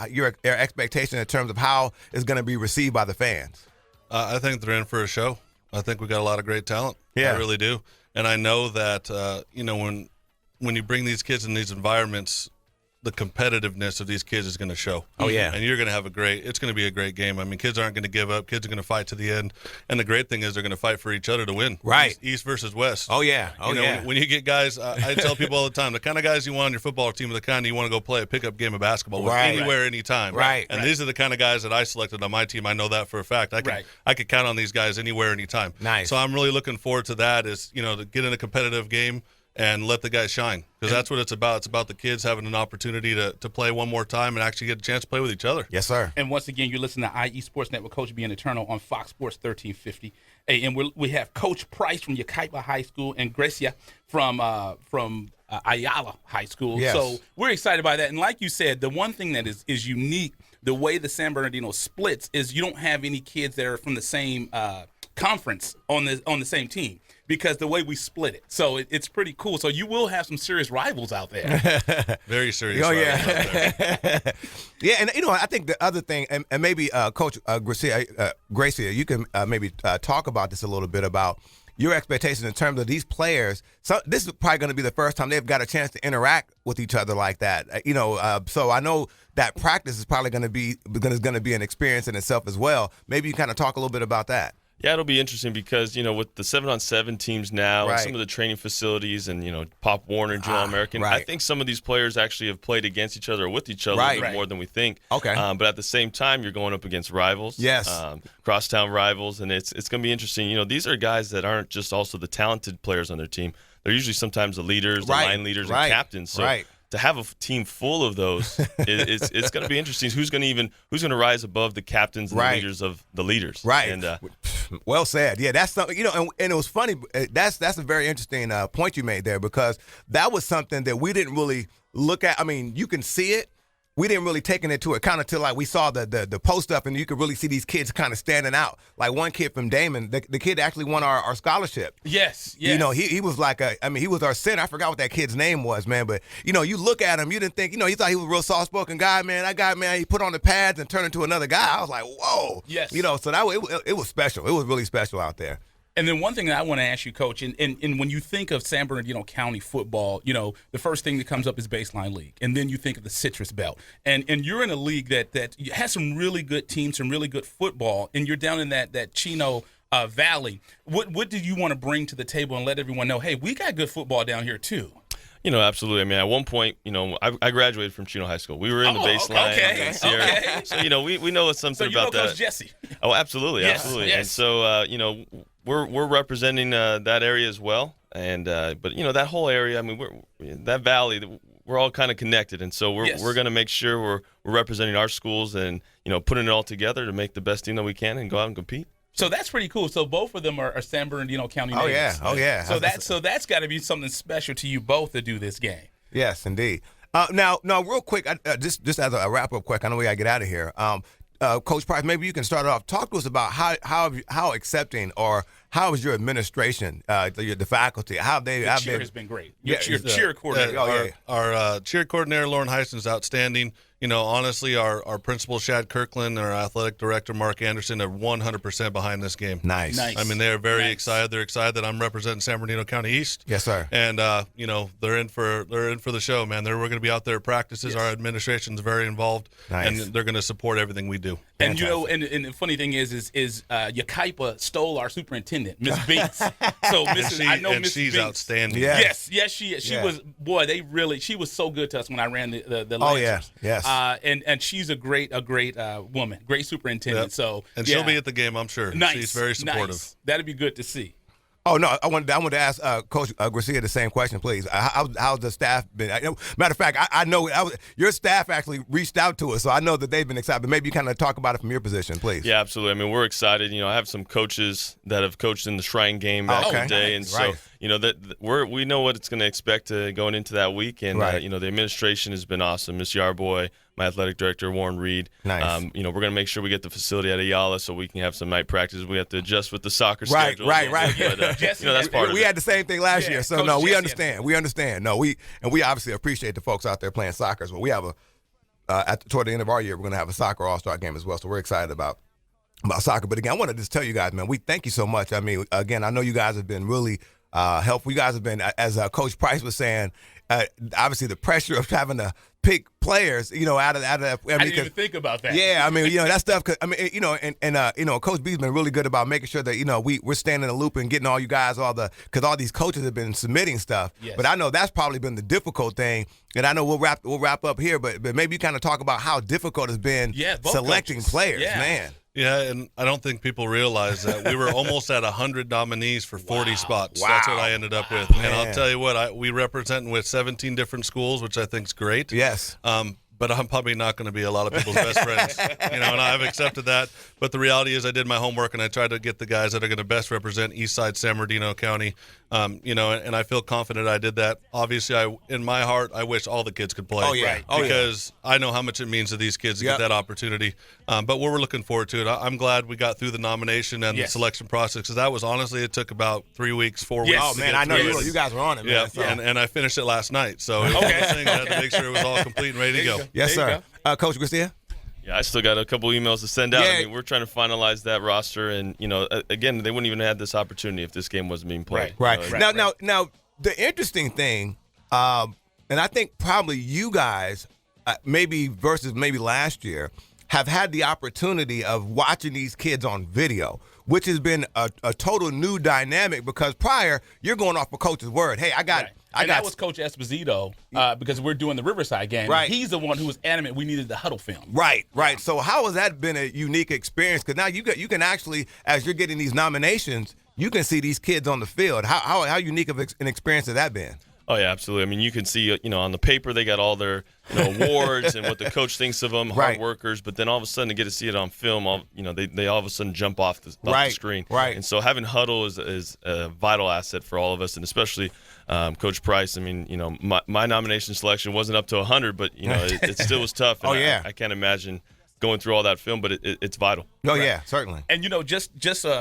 your expectation in terms of how it's going to be received by the fans. I think they're in for a show. I think we got a lot of great talent. Yeah. I really do. And I know that, when you bring these kids in these environments, the competitiveness of these kids is going to show. Oh, yeah. And you're going to have it's going to be a great game. I mean, kids aren't going to give up. Kids are going to fight to the end. And the great thing is they're going to fight for each other to win. Right. East versus West. Oh, yeah. Oh, yeah. When you get guys, I tell people all the time, the kind of guys you want on your football team are the kind you want to go play a pickup game of basketball with anywhere, anytime. Right. And these are the kind of guys that I selected on my team. I know that for a fact. I could count on these guys anywhere, anytime. Nice. So I'm really looking forward to that is, to get in a competitive game and let the guys shine, because that's what it's about. It's about the kids having an opportunity to play one more time and actually get a chance to play with each other. Yes, sir. And once again, you're listening to IE Sports Network, Coach B and Eternal on Fox Sports 1350. Hey, and we have Coach Price from Yucaipa High School and Gracia from Ayala High School. Yes. So we're excited by that. And like you said, the one thing that is unique, the way the San Bernardino splits, is you don't have any kids that are from the same conference on the same team, because the way we split it. So it's pretty cool. So you will have some serious rivals out there. Very serious rivals out there. Yeah, and I think the other thing, and maybe Coach Gracia, you can maybe talk about this a little bit about your expectations in terms of these players. So this is probably going to be the first time they've got a chance to interact with each other like that. So I know that practice is probably going to be an experience in itself as well. Maybe you kind of talk a little bit about that. Yeah, it'll be interesting because, with the 7-on-7 teams now and some of the training facilities and, Pop Warner, Junior American, I think some of these players actually have played against each other or with each other a little bit more than we think. Okay. But at the same time, you're going up against rivals. Yes. Crosstown rivals, and it's going to be interesting. These are guys that aren't just also the talented players on their team. They're usually sometimes the leaders, the line leaders, and captains. So to have a team full of those, it's going to be interesting. Who's going to rise above the captains and the leaders of the leaders? Right. And well said. Yeah, that's something. And it was funny. That's a very interesting point you made there, because that was something that we didn't really look at. I mean, you can see it. We didn't really take it into account until we saw the post up, and you could really see these kids kind of standing out. Like one kid from Damon, the kid actually won our scholarship. Yes. He was he was our center. I forgot what that kid's name was, man. But you look at him, you didn't think, you thought he was a real soft spoken guy, man. That guy, man, he put on the pads and turned into another guy. I was like, whoa. Yes. So it was special. It was really special out there. And then one thing that I want to ask you, Coach, and when you think of San Bernardino County football, the first thing that comes up is Baseline League. And then you think of the Citrus Belt. And you're in a league that has some really good teams, some really good football, and you're down in that Chino Valley. What do you want to bring to the table and let everyone know, hey, we got good football down here too? Absolutely. I mean, at one point, I graduated from Chino High School. We were in the baseline. Okay. Okay. So, we know something about that. Coach Jesse. Oh, absolutely. Yes, absolutely. yes. And so, we're representing that area as well. And, but, that whole area, I mean, that valley, we're all kind of connected. And so we're going to make sure we're representing our schools and, putting it all together to make the best team that we can and go out and compete. So that's pretty cool. So both of them are San Bernardino County natives. Oh yeah. So that's got to be something special to you both to do this game. Yes, indeed. Now, real quick, just as a wrap up, quick. I know we got to get out of here. Coach Price, maybe you can start off. Talk to us about how accepting or how is your administration, the faculty? The cheer has been great. Your cheer coordinator. Our cheer coordinator, Lauren Heisen, is outstanding. Honestly, our principal, Shad Kirkland, and our athletic director, Mark Anderson, are 100% behind this game. Nice. I mean, they're very excited. They're excited that I'm representing San Bernardino County East. Yes, sir. And they're in for the show, man. We're going to be out there at practices. Yes. Our administration's very involved, and they're going to support everything we do. And and the funny thing is Yucaipa stole our superintendent, Miss Binks. So Miss she's Binks, outstanding. Yes, she is. She was she was so good to us when I ran the Lancers. Yes. And she's a great woman, great superintendent. Yep. So she'll be at the game, I'm sure. Nice. She's very supportive. Nice. That'd be good to see. Oh no, I wanted to ask Coach Gracia the same question, please. How's the staff been? Matter of fact, I know your staff actually reached out to us, so I know that they've been excited. But maybe you kind of talk about it from your position, please. Yeah, absolutely. I mean, we're excited. I have some coaches that have coached in the Shrine game back in the day, and so we know what it's going to expect going into that week. And the administration has been awesome. Miss Yarboy, my athletic director, Warren Reed. Nice. We're going to make sure we get the facility at Ayala so we can have some night practices. We have to adjust with the soccer schedule. Right. But, that's part of it. We had the same thing last year, so Coach we understand. We understand. No, we obviously appreciate the folks out there playing soccer. But we have toward the end of our year, we're going to have a soccer all-star game as well. So we're excited about soccer. But again, I wanted to just tell you guys, man, we thank you so much. I mean, again, I know you guys have been really helpful. You guys have been, as Coach Price was saying, obviously the pressure of having to pick players, out of that. I didn't even think about that. Yeah, I mean, that stuff. And Coach B's been really good about making sure that we're staying in the loop and getting all you guys because all these coaches have been submitting stuff. Yes. But I know that's probably been the difficult thing. And I know we'll wrap up here, but maybe you kind of talk about how difficult it's been selecting players, man. Yeah, and I don't think people realize that we were almost at 100 nominees for 40 spots. Wow. That's what I ended up with. And I'll tell you what, we represent with 17 different schools, which I think is great. Yes. But I'm probably not going to be a lot of people's best friends, and I've accepted that. But the reality is I did my homework, and I tried to get the guys that are going to best represent Eastside San Bernardino County, and I feel confident I did that. Obviously, in my heart, I wish all the kids could play. Oh, yeah. Because I know how much it means to these kids to get that opportunity. But we're looking forward to it. I'm glad we got through the nomination and the selection process, because that was honestly, it took about 3 weeks, 4 weeks. Oh, man, I know you guys were on it, man. Yeah, So. and I finished it last night. So it was one thing I had to make sure it was all complete and ready to go. Yes, sir. Coach Gracia? Yeah, I still got a couple emails to send out. I mean, we're trying to finalize that roster, and again, they wouldn't even have this opportunity if this game wasn't being played. Right. Now, the interesting thing, and I think probably you guys, maybe versus maybe last year, have had the opportunity of watching these kids on video, which has been a total new dynamic, because prior you're going off a coach's word. Hey, that was Coach Esposito, because we're doing the Riverside game. Right. He's the one who was adamant we needed the huddle film. Right. So how has that been a unique experience? Because now you can actually, as you're getting these nominations, you can see these kids on the field. How unique of an experience has that been? Oh, yeah, absolutely. I mean, you can see, on the paper they got all their awards and what the coach thinks of them, hard workers, but then all of a sudden to get to see it on film, they all of a sudden jump off the screen. Right. And so having huddle is a vital asset for all of us, and especially Coach Price. I mean, my nomination selection wasn't up to 100, but, it still was tough. And I can't imagine going through all that film, but it's vital. Oh, yeah, certainly. And, just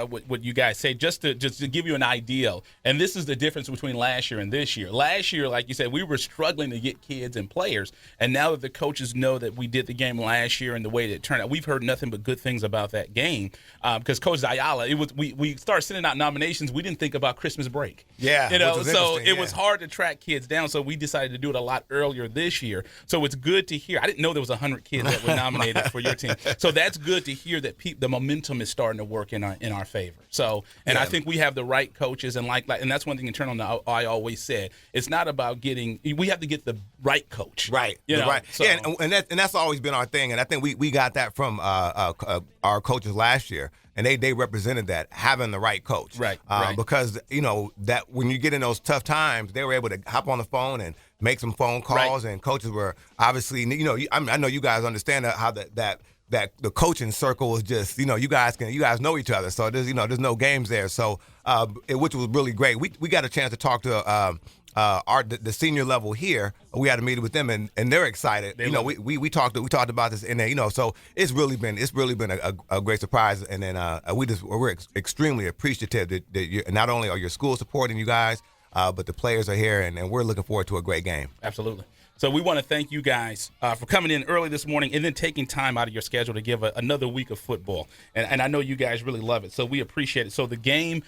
what you guys say, just to give you an idea, and this is the difference between last year and this year. Last year, like you said, we were struggling to get kids and players, and now that the coaches know that we did the game last year and the way that it turned out, we've heard nothing but good things about that game, because Coach Ayala, we started sending out nominations. We didn't think about Christmas break. Yeah. So it was hard to track kids down, so we decided to do it a lot earlier this year. So it's good to hear. I didn't know there was 100 kids that were nominated for your team. So that's good to hear that the momentum is starting to work in our favor. So, and I think we have the right coaches, and and that's one thing internal. I always said it's not about we have to get the right coach. Right. Right. So. Yeah, and that's always been our thing, and I think we got that from our coaches last year. And they represented that, having the right coach. Right. Because, that when you get in those tough times, they were able to hop on the phone and make some phone calls. And coaches were obviously, I know you guys understand how that the coaching circle is just, you guys know each other. So there's no games there. So, which was really great. We got a chance to talk to the senior level here. We had a meeting with them, and they're excited. We talked about this, and so it's really been a great surprise. And then we're extremely appreciative that not only are your schools supporting you guys, but the players are here, and we're looking forward to a great game. Absolutely. So we want to thank you guys for coming in early this morning and then taking time out of your schedule to give another week of football. And I know you guys really love it, so we appreciate it. So the game,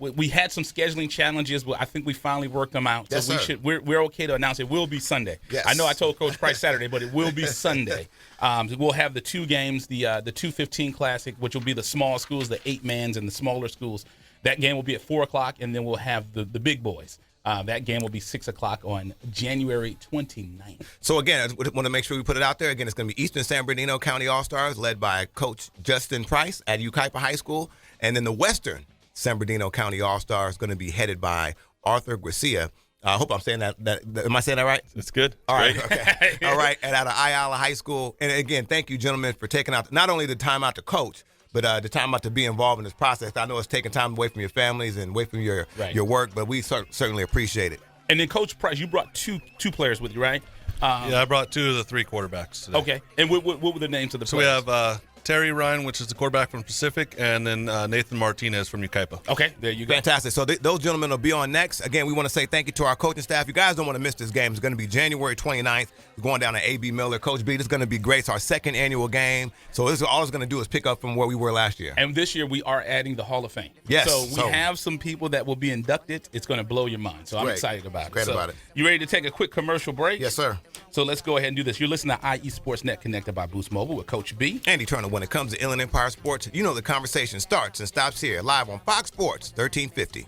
we had some scheduling challenges, but I think we finally worked them out. Yes, so sir. we're okay to announce it will be Sunday. Yes. I know I told Coach Price Saturday, but it will be Sunday. We'll have the two games, the 2:15 Classic, which will be the small schools, the 8-mans and the smaller schools. That game will be at 4 o'clock, and then we'll have the big boys. That game will be 6 o'clock on January 29th. So, again, I want to make sure we put it out there. Again, it's going to be Eastern San Bernardino County All-Stars, led by Coach Justin Price at Yucaipa High School. And then the Western San Bernardino County All-Stars is going to be headed by Arthur Gracia. I hope I'm saying that. Am I saying that right? It's good. All right. Okay. All right. And out of Ayala High School. And, again, thank you, gentlemen, for taking out not only the time out to coach, but the time out to be involved in this process. I know it's taking time away from your families and away from your work, but we certainly appreciate it. And then, Coach Price, you brought two players with you, right? I brought 2 of the 3 quarterbacks today. Okay. And what were the names of the players? So we have Terry Ryan, which is the quarterback from Pacific, and then Nathan Martinez from Yucaipa. Okay, there you go. Fantastic. So those gentlemen will be on next. Again, we want to say thank you to our coaching staff. You guys don't want to miss this game. It's going to be January 29th. We're going down to A.B. Miller. Coach B, this is going to be great. It's our second annual game. So this is all it's going to do is pick up from where we were last year. And this year we are adding the Hall of Fame. Yes. So we have some people that will be inducted. It's going to blow your mind. So I'm excited about it. Great about it. You ready to take a quick commercial break? Yes, sir. So let's go ahead and do this. You're listening to IE Sports Net connected by Boost Mobile with Coach B. Andy Turner. When it comes to Inland Empire Sports, you know the conversation starts and stops here, live on Fox Sports 1350.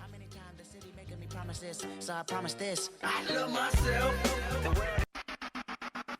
So I promise this. I love myself.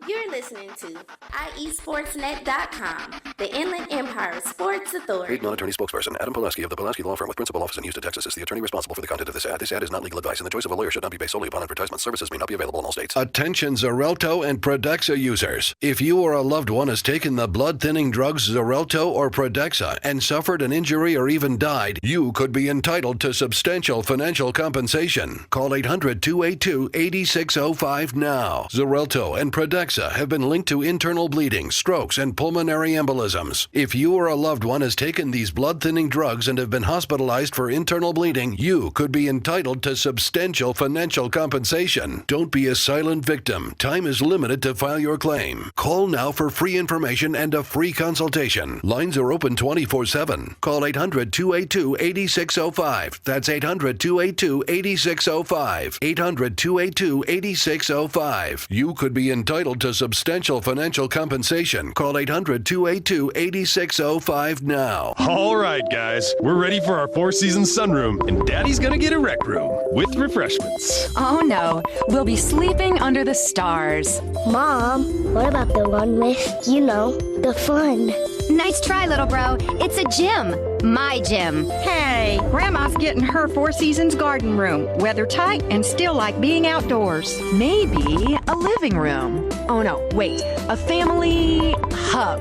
You're listening to IESportsNet.com, the Inland Empire Sports Authority. Paid non-attorney spokesperson Adam Pulaski of the Pulaski Law Firm with principal office in Houston, Texas is the attorney responsible for the content of this ad. This ad is not legal advice, and the choice of a lawyer should not be based solely upon advertisement. Services may not be available in all states. Attention Xarelto and Protexia users. If you or a loved one has taken the blood-thinning drugs Xarelto or Protexia and suffered an injury or even died, you could be entitled to substantial financial compensation. Call 800-282-8605 now. Xarelto and Protexia have been linked to internal bleeding, strokes, and pulmonary embolisms. If you or a loved one has taken these blood-thinning drugs and have been hospitalized for internal bleeding, you could be entitled to substantial financial compensation. Don't be a silent victim. Time is limited to file your claim. Call now for free information and a free consultation. Lines are open 24/7. Call 800-282-8605. That's 800-282-8605. 800-282-8605. You could be entitled to substantial financial compensation. Call 800-282-8605 now. All right, guys, we're ready for our Four Seasons sunroom, and Daddy's gonna get a rec room with refreshments. Oh no, we'll be sleeping under the stars. Mom, what about the one with, the fun? Nice try, little bro. It's a gym. My gym. Hey, Grandma's getting her Four Seasons garden room. Weather tight and still like being outdoors. Maybe a living room. Oh no, wait, a family hub.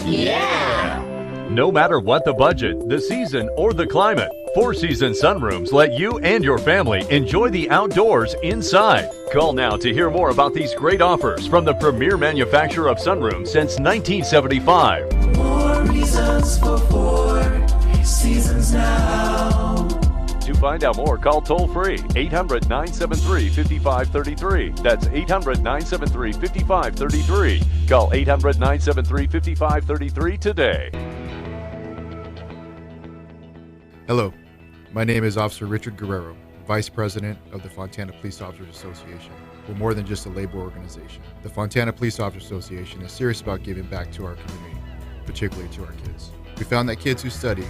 Yeah! No matter what the budget, the season, or the climate, Four Seasons sunrooms let you and your family enjoy the outdoors inside. Call now to hear more about these great offers from the premier manufacturer of sunrooms since 1975. More reasons for Four Seasons now. To find out more, call toll-free 800-973-5533. That's 800-973-5533. Call 800-973-5533 today. Hello, my name is Officer Richard Guerrero, Vice President of the Fontana Police Officers Association. We're more than just a labor organization. The Fontana Police Officers Association is serious about giving back to our community, particularly to our kids. We found that kids who study,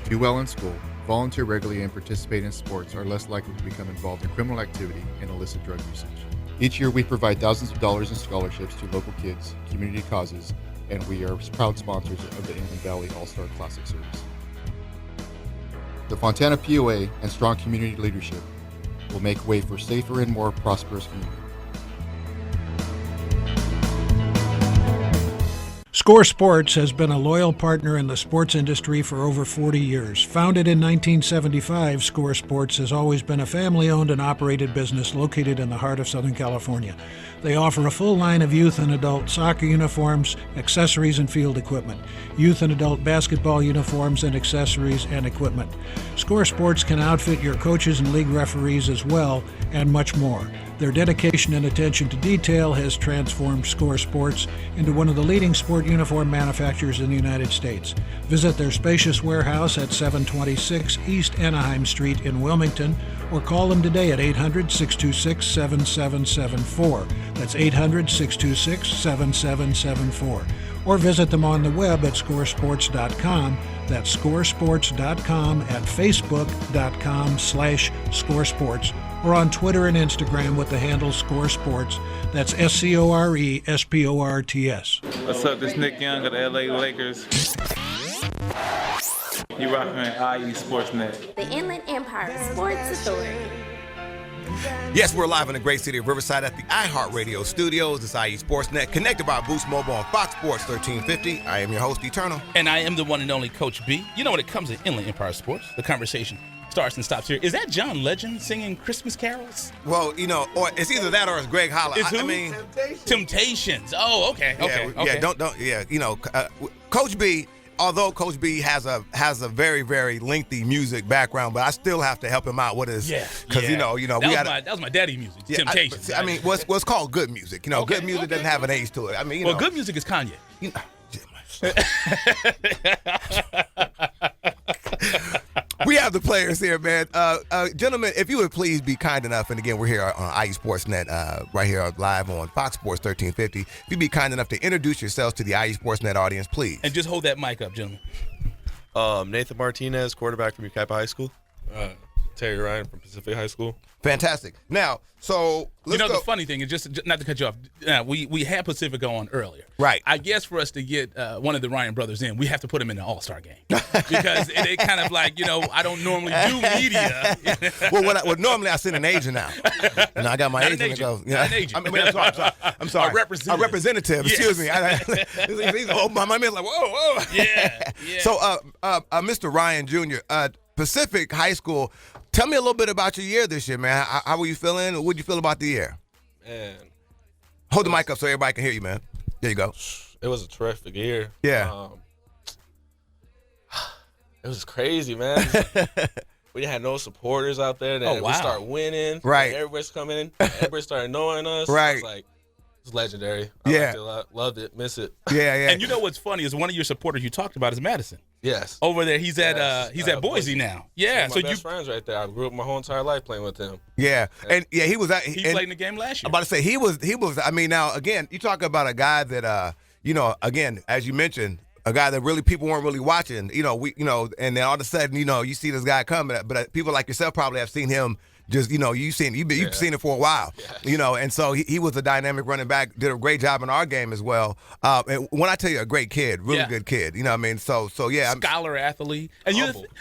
do well in school, volunteer regularly, and participate in sports are less likely to become involved in criminal activity and illicit drug usage. Each year we provide thousands of dollars in scholarships to local kids, community causes, and we are proud sponsors of the Inland Valley All-Star Classic Series. The Fontana POA and strong community leadership will make way for safer and more prosperous community. Score Sports has been a loyal partner in the sports industry for over 40 years. Founded in 1975, Score Sports has always been a family-owned and operated business located in the heart of Southern California. They offer a full line of youth and adult soccer uniforms, accessories, and field equipment, youth and adult basketball uniforms and accessories and equipment. Score Sports can outfit your coaches and league referees as well, and much more. Their dedication and attention to detail has transformed Score Sports into one of the leading sport uniform manufacturers in the United States. Visit their spacious warehouse at 726 East Anaheim Street in Wilmington, or call them today at 800-626-7774. That's 800-626-7774. Or visit them on the web at scoresports.com. That's scoresports.com, at facebook.com/scoresports, or on Twitter and Instagram with the handle Score Sports. That's SCORESPORTS. What's up? This is Nick Young of the LA Lakers. You rocking at IE Sportsnet. The Inland Empire Sports Authority. Yes, we're live in the great city of Riverside at the iHeartRadio studios. It's IE Sportsnet, connected by Boost Mobile on Fox Sports 1350. I am your host, Eternal. And I am the one and only Coach B. You know, when it comes to Inland Empire Sports, the conversation starts and stops here. Is that John Legend singing Christmas carols? Well, or it's either that or it's Greg Holler. It's who? Temptations. Oh, okay. Coach B, although Coach B has a very, very lengthy music background, but I still have to help him out with his, because you know, that was my daddy music, Temptations. I mean, what's called good music? You know, good music doesn't have an age to it. I mean, good music is Kanye. You know, we have the players here, man. Gentlemen, if you would please be kind enough, and again, we're here on IE Sportsnet, right here live on Fox Sports 1350. If you'd be kind enough to introduce yourselves to the IE Sportsnet audience, please. And just hold that mic up, gentlemen. Nathan Martinez, quarterback from Yucaipa High School. Terry Ryan from Pacific High School. Fantastic. Now, so let's go. The funny thing is, just not to cut you off, we had Pacifica on earlier. Right. I guess for us to get one of the Ryan brothers in, we have to put him in the All-Star game because it kind of like, I don't normally do media. well, normally I send an agent out. And I got my agent that goes. Not an agent. I'm sorry. A representative. Yes. Excuse me. My man's like, whoa. Yeah. So, Mr. Ryan Jr., Pacific High School. Tell me a little bit about your year this year, man. How were you feeling? What did you feel about the year? Man. Hold the mic up so everybody can hear you, man. There you go. It was a terrific year. Yeah. It was crazy, man. We had no supporters out there. Then we start winning. Right. Everybody's coming in. Everybody started knowing us. Right. It was like, it's legendary. I liked it a lot. Loved it. Miss it. Yeah. And you know what's funny is one of your supporters you talked about is Madison. Yes. Over there, he's at Boise now. Yeah. So my best friends right there. I grew up my whole entire life playing with him. Yeah. And he was. He played in the game last year. I'm about to say he was. I mean, now again, you talk about a guy that again, as you mentioned, a guy that really people weren't really watching. And then all of a sudden, you see this guy coming. But people like yourself probably have seen him. Just you've seen it for a while, and so he was a dynamic running back. Did a great job in our game as well. And when I tell you, a great kid, really good kid. You know what I mean? So yeah, scholar athlete. And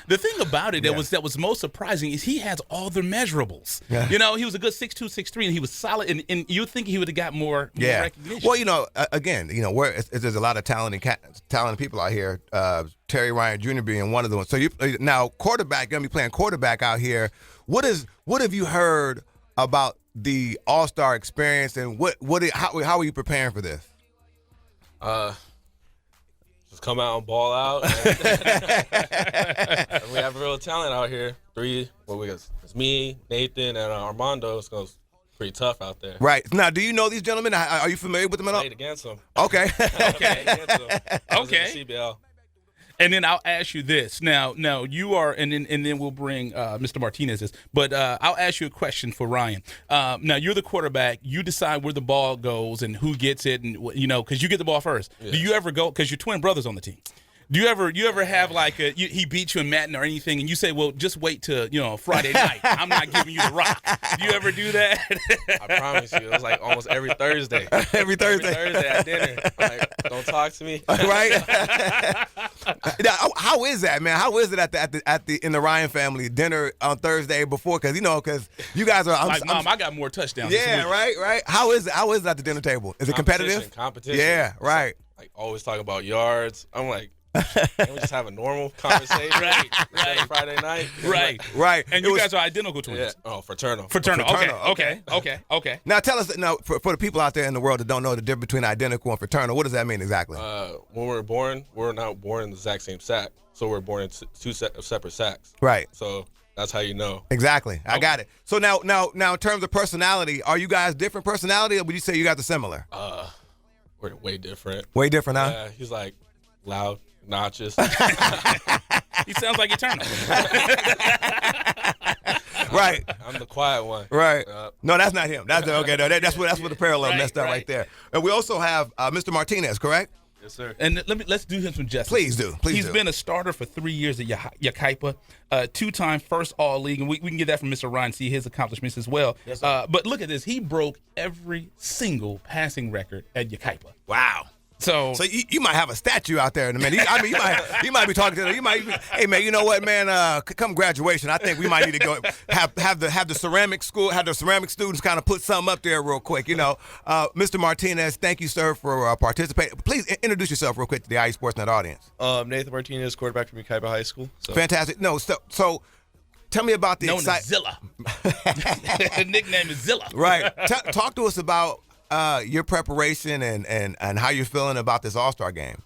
the thing about it that was most surprising is he has all the measurables. Yeah. He was a good 6'2", 6'3", and he was solid. And you think he would have got more recognition. Well, again, there's a lot of talented people out here. Terry Ryan Jr. being one of them. So now quarterback, gonna be playing quarterback out here. What have you heard about the All-Star experience, and how are you preparing for this? Just come out and ball out. And we have real talent out here. It's me, Nathan, and Armando. It's going to be pretty tough out there. Right. Now, do you know these gentlemen? Are you familiar with them at all? Played against them. Okay. Okay. CBL. And then I'll ask you this. Now you are, and then we'll bring Mr. Martinez this. But I'll ask you a question for Ryan. Now you're the quarterback. You decide where the ball goes and who gets it, and because you get the ball first. Yes. Do you ever go? Because you're twin brothers on the team. Do you ever have like he beat you in Madden or anything, and you say, well, just wait till Friday night. I'm not giving you the rock. Do you ever do that? I promise you, it was like almost every Thursday. Every Thursday at dinner. Like, don't talk to me. Right. Now, how is that, man? How is it in the Ryan family dinner on Thursday before? Because you guys are. Mom, I got more touchdowns. Yeah, right. How is it at the dinner table? Is it competitive? Competition. Yeah, right. Like always talk about yards. I'm like, can we just have a normal conversation? Right. Friday night. Right. And you guys are identical twins. Yeah. Oh, fraternal. Okay. Now tell us, for the people out there in the world that don't know the difference between identical and fraternal, what does that mean exactly? When we're born, we're not born in the exact same sack, so we're born in two separate sacks. Right. So that's how you know. Exactly. I got it. So now, in terms of personality, are you guys different personality, or would you say you guys are similar? We're way different. Way different, huh? Yeah. He's like loud, obnoxious. He sounds like Eternal. Right. I'm the quiet one. Right. No, that's not him. That's okay. No, that's what the parallel messed up right there. And we also have Mr. Martinez, correct? Yes, sir. And let's do him some justice. Please do. He's been a starter for 3 years at Yucaipa, 2-time first All-League, and we can get that from Mr. Ryan, see his accomplishments as well. Yes, sir. But look at this. He broke every single passing record at Yucaipa. Wow. So you might have a statue out there in a minute. You might be talking to them. You might, hey man, you know what, man? Come graduation, I think we might need to go have the ceramic school, have the ceramic students kind of put something up there real quick. Mr. Martinez, thank you, sir, for participating. Please introduce yourself real quick to the IE Sportsnet audience. Nathan Martinez, quarterback from Yucaipa High School. Fantastic. No, so tell me about the known as Zilla. The nickname is Zilla. Right. Talk to us about your preparation and how you're feeling about this All-Star game.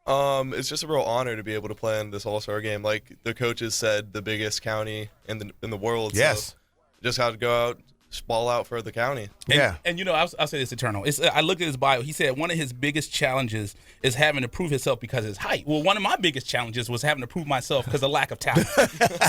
It's just a real honor to be able to play in this All-Star game. Like the coaches said, the biggest county in the world. Yes. So just had to go out, ball out for the county. And I'll say this, Eternal. I looked at his bio. He said one of his biggest challenges is having to prove himself because of his height. Well, one of my biggest challenges was having to prove myself because of lack of talent.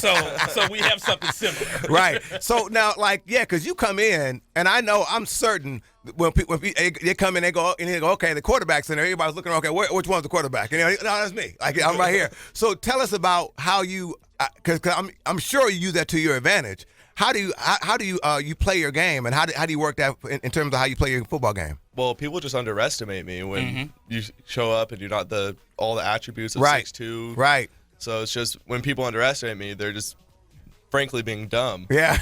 so we have something similar. Right. So now, because you come in, and I know I'm certain when they come in, they go, okay, the quarterback's in there. Everybody's looking, okay, which one's the quarterback? And no, that's me. I'm right here. So tell us about how you, because I'm sure you use that to your advantage. How do you play your game, and how do you work that in terms of how you play your football game? Well, people just underestimate me when you show up and you're not all the attributes of Right. 6'2". Right. So it's just when people underestimate me, they're just frankly being dumb. Yeah.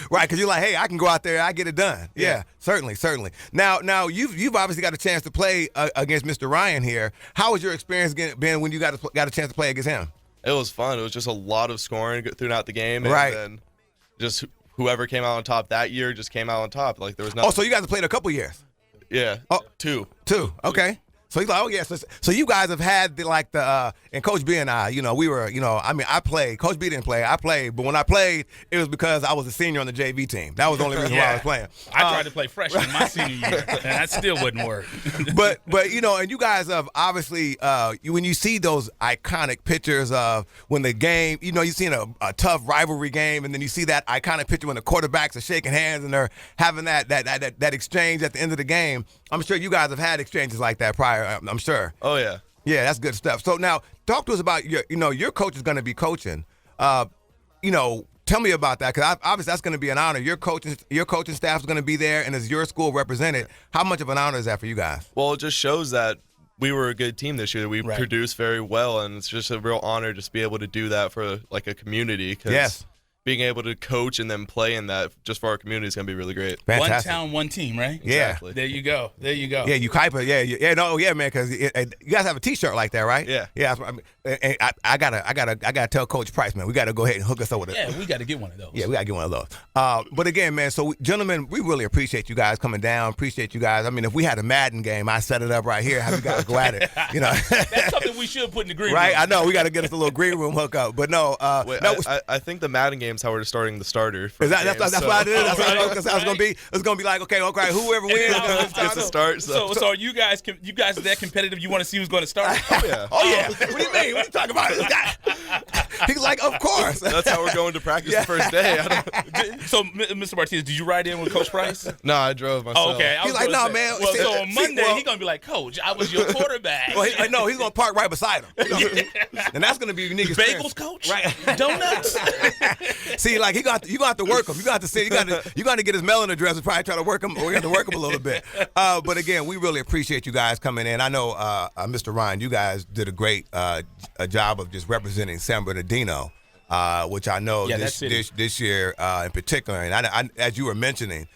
Right, because you're like, hey, I can go out there, I get it done. Yeah, certainly. Now you've obviously got a chance to play against Mr. Ryan here. How was your experience been when you got a chance to play against him? It was fun. It was just a lot of scoring throughout the game. And Right. then just whoever came out on top that year just came out on top. Like there was nothing. Oh, so you guys have played a couple years? Yeah. Oh, two. Okay. So he's like, oh, yes. So you guys have had and Coach B and I, we were, I played. Coach B didn't play. I played. But when I played, it was because I was a senior on the JV team. That was the only reason why I was playing. I tried to play freshman my senior year, and that still wouldn't work. But and you guys have obviously, when you see those iconic pictures of when the game, you've seen a tough rivalry game, and then you see that iconic picture when the quarterbacks are shaking hands and they're having that exchange at the end of the game. I'm sure you guys have had exchanges like that prior. I'm sure. Oh yeah. Yeah, that's good stuff. So now, talk to us about your coach is going to be coaching. Tell me about that, because obviously that's going to be an honor. Your coaching staff is going to be there, and as your school represented, how much of an honor is that for you guys? Well, it just shows that we were a good team this year. We produced very well, and it's just a real honor just to be able to do that for a community. Yes. Being able to coach and then play in that just for our community is going to be really great. Fantastic. One town, one team, right? Yeah. Exactly. There you go. Yeah, Yucaipa. Man, because you guys have a T-shirt like that, right? Yeah. Yeah. I gotta tell Coach Price, man, we got to go ahead and hook us up with it. Yeah, we got to get one of those. Yeah, we got to get one of those. But again, man, so gentlemen, we really appreciate you guys coming down. Appreciate you guys. I mean, if we had a Madden game, I set it up right here. Have you guys go at it? That's something we should put in the green room. Right? I know we got to get us a little green room hookup. But no. I think the Madden game's how we're starting the starter. That's what I did. That's how it's gonna be. It's gonna be like, okay, whoever wins gets a start. So are you guys that competitive? You want to see who's going to start? Oh yeah. Oh yeah. What do you mean? What are you talking about? He's like, of course. That's how we're going to practice the first day. So, Mr. Martinez, did you ride in with Coach Price? No, I drove myself. Oh, okay. He's like, no, man. Well, so on Monday, he's going to be like, Coach, I was your quarterback. Well, he's going to park right beside him. And that's going to be a unique experience. Bagels, Coach? Right. Donuts? See, like, you got to work him. You got to get his mailing address and probably try to work him, or we got to work him a little bit. But again, we really appreciate you guys coming in. I know, Mr. Ryan, you guys did a great a job of just representing San Bernardino, which I know this year in particular. And I, as you were mentioning,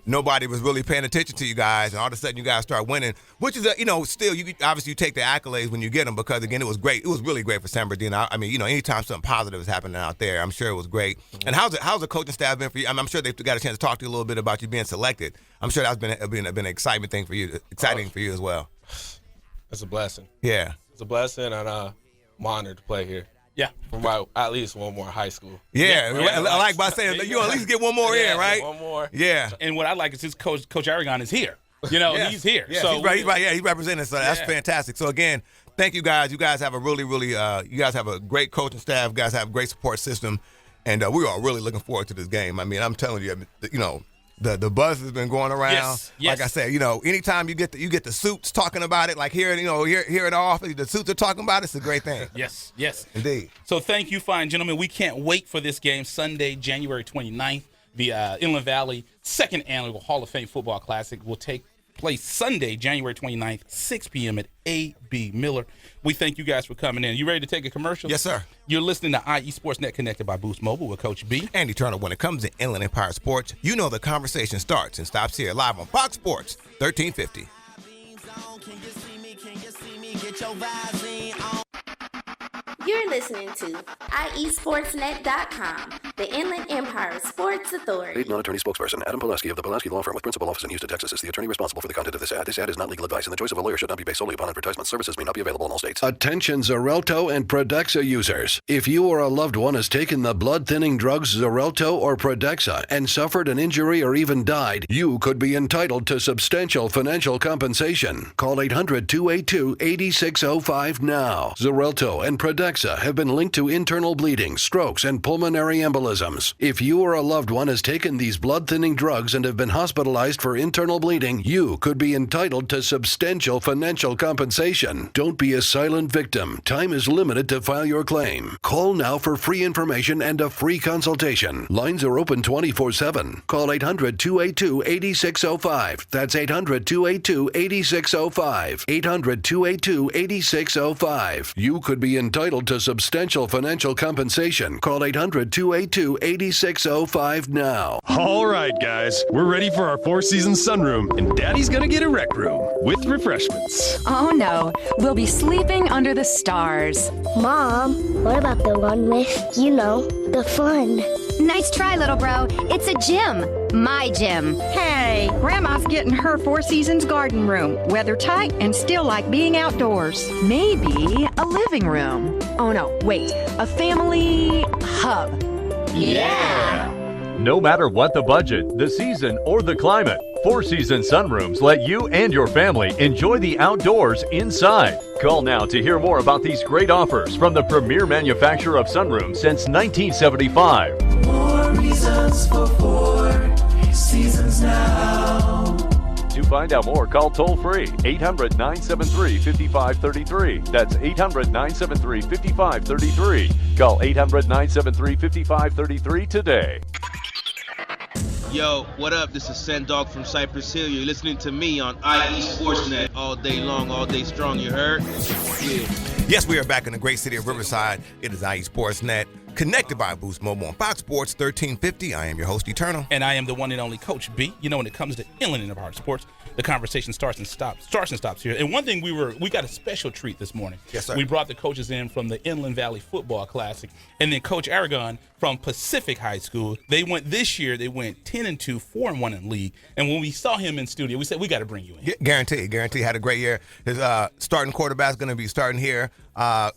nobody was really paying attention to you guys, and all of a sudden you guys start winning, which is still you take the accolades when you get them, because again, it was great. It was really great for San Bernardino. I mean, anytime something positive is happening out there, I'm sure it was great. And how's the coaching staff been for you? I'm sure they've got a chance to talk to you a little bit about you being selected. I'm sure that's been an exciting thing for you, for you as well. It's a blessing. Yeah, it's a blessing, and I'm honored to play here. Yeah, from at least one more high school. Yeah, I like by saying you at least get one more in, right? One more. Yeah. And what I like is his Coach Aragon is here. He's here. Yeah, so he's representing. So that's fantastic. So again, thank you guys. You guys have a really, you guys have a great coaching staff. You guys have a great support system, and we are really looking forward to this game. I mean, I'm telling you, the buzz has been going around. Yes. Like I said, anytime you get the suits talking about it, like here at the office, the suits are talking about it. It's a great thing. Yes, indeed. So thank you, fine gentlemen. We can't wait for this game Sunday, January 29th. The Inland Valley Second Annual Hall of Fame Football Classic will take place Sunday, January 29th, 6 p.m. at A.B. Miller. We thank you guys for coming in. You ready to take a commercial? Yes, sir. You're listening to IE Sportsnet Connected by Boost Mobile with Coach B. Andy Turner. When it comes to Inland Empire Sports, the conversation starts and stops here live on Fox Sports 1350. You're listening to IESportsNet.com, the Inland Empire Sports Authority. Paid non-attorney spokesperson Adam Pulaski of the Pulaski Law Firm with principal office in Houston, Texas is the attorney responsible for the content of this ad. This ad is not legal advice, and the choice of a lawyer should not be based solely upon advertisement. Services may not be available in all states. Attention Xarelto and Pradaxa users. If you or a loved one has taken the blood-thinning drugs Xarelto or Pradaxa and suffered an injury or even died, you could be entitled to substantial financial compensation. Call 800-282-8605 now. Xarelto and Pradaxa have been linked to internal bleeding, strokes, and pulmonary embolisms. If you or a loved one has taken these blood-thinning drugs and have been hospitalized for internal bleeding, you could be entitled to substantial financial compensation. Don't be a silent victim. Time is limited to file your claim. Call now for free information and a free consultation. Lines are open 24/7. Call 800-282-8605. That's 800-282-8605. 800-282-8605. You could be entitled to substantial financial compensation. Call 800-282-8605 now. All right, guys, we're ready for our Four Seasons sunroom, and Daddy's gonna get a rec room with refreshments. Oh no, we'll be sleeping under the stars. Mom, what about the one with, the fun? Nice try, little bro. It's a gym. My gym. Hey, Grandma's getting her Four Seasons garden room. Weather tight and still like being outdoors. Maybe a living room. Oh no, wait, a family hub. Yeah! No matter what the budget, the season, or the climate, Four Seasons sunrooms let you and your family enjoy the outdoors inside. Call now to hear more about these great offers from the premier manufacturer of sunrooms since 1975. More reasons for Four Seasons now. To find out more, call toll-free 800-973-5533. That's 800-973-5533. Call 800-973-5533 today. Yo, what up? This is Sendog from Cypress Hill. You're listening to me on IE Sportsnet all day long, all day strong, you heard? Yeah. Yes, we are back in the great city of Riverside. It is IE Sportsnet, connected by Boost Mobile on Fox Sports 1350. I am your host, Eternal. And I am the one and only Coach B. You know, when it comes to Inland Empire Sports, the conversation starts and stops here. And one thing we got a special treat this morning. Yes, sir. We brought the coaches in from the Inland Valley Football Classic, and then Coach Aragon from Pacific High School. They went 10-2, 4-1 in league. And when we saw him in studio, we said, we got to bring you in. Guarantee. Had a great year. His starting quarterback's going to be starting here.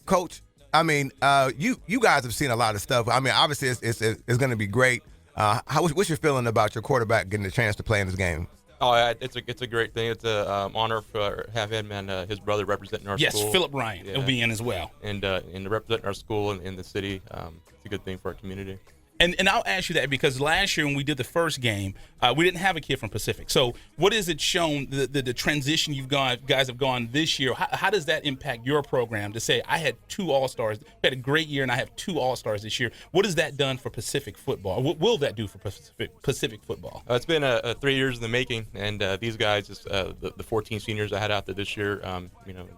Coach, I mean, you guys have seen a lot of stuff. I mean, obviously it's going to be great. What's your feeling about your quarterback getting a chance to play in this game? Oh, it's a great thing. It's a honor for have him and his brother representing our school. Yes, Philip Ryan will be in as well. And representing our school in the city, it's a good thing for our community. And I'll ask you that because last year when we did the first game, we didn't have a kid from Pacific. So what has it shown, the transition guys have gone this year? How does that impact your program to say, I had 2 All-Stars, had a great year, and I have 2 All-Stars this year? What has that done for Pacific football? What will that do for Pacific football? It's been 3 years in the making, and these guys, the 14 seniors I had out there this year,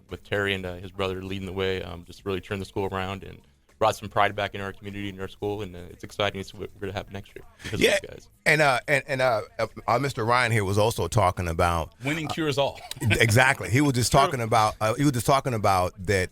with Terry and his brother leading the way, just really turned the school around and brought some pride back in our community and our school, and it's exciting to see what we're going to have next year because of these guys. And Mr. Ryan here was also talking about winning cures all. Exactly. He was just talking about that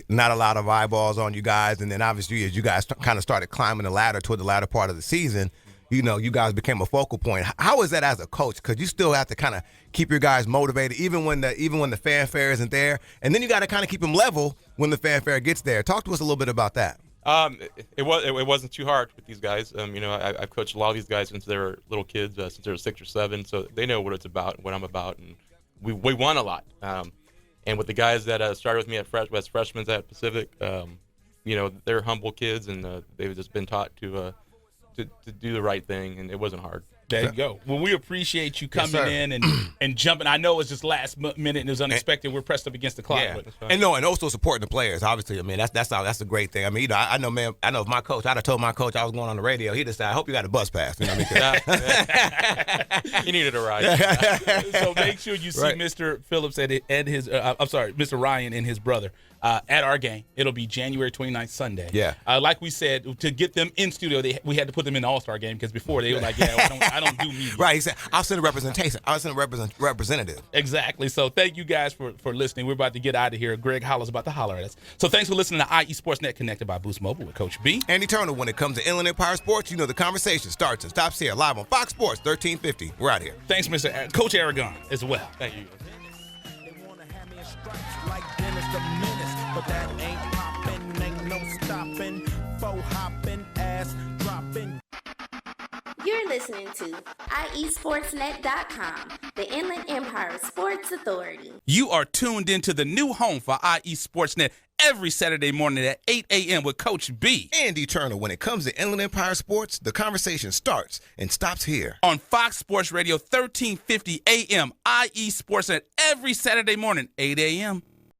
not a lot of eyeballs on you guys, and then obviously as you guys kind of started climbing the ladder toward the latter part of the season, you guys became a focal point. How is that as a coach? Because you still have to kind of keep your guys motivated, even when the fanfare isn't there, and then you got to kind of keep them level when the fanfare gets there. Talk to us a little bit about that. It wasn't too hard with these guys. I've coached a lot of these guys since they were little kids, since they were 6 or 7, so they know what it's about, what I'm about, and we won a lot. And with the guys that started with me as freshmen at Pacific, they're humble kids, and they've just been taught to do the right thing, and it wasn't hard. There you go. Well, we appreciate you coming in and jumping. I know it's just last minute and it was unexpected. We're pressed up against the clock. Yeah. And also supporting the players. Obviously, I mean that's a great thing. I mean, I know if my coach, I'd have told my coach I was going on the radio. He'd have said, I hope you got a bus pass. You know what I mean? He needed a ride. So make sure you see Mr. Phillips and his Mr. Ryan and his brother at our game. It'll be January 29th, Sunday. Yeah. Like we said, to get them in studio, we had to put them in the All-Star game because before they were like, I don't do media. Right. He said, I'll send a representation. I'll send a representative. Exactly. So thank you guys for listening. We're about to get out of here. Greg Hollow's about to holler at us. So thanks for listening to IE Sportsnet Connected by Boost Mobile with Coach B. Andy Turner, when it comes to Inland Empire Sports, you know the conversation starts and stops here live on Fox Sports 1350. We're out here. Thanks, Mr. Coach Aragon, as well. Thank you. Like Dennis the Menace, but that ain't poppin', ain't no stoppin', faux hoppin', ass droppin'. You're listening to IESportsNet.com, the Inland Empire Sports Authority. You are tuned into the new home for IE Sportsnet every Saturday morning at 8 a.m. with Coach B. Andy Turner, when it comes to Inland Empire Sports, the conversation starts and stops here. On Fox Sports Radio 1350 a.m., IE Sportsnet every Saturday morning, 8 a.m.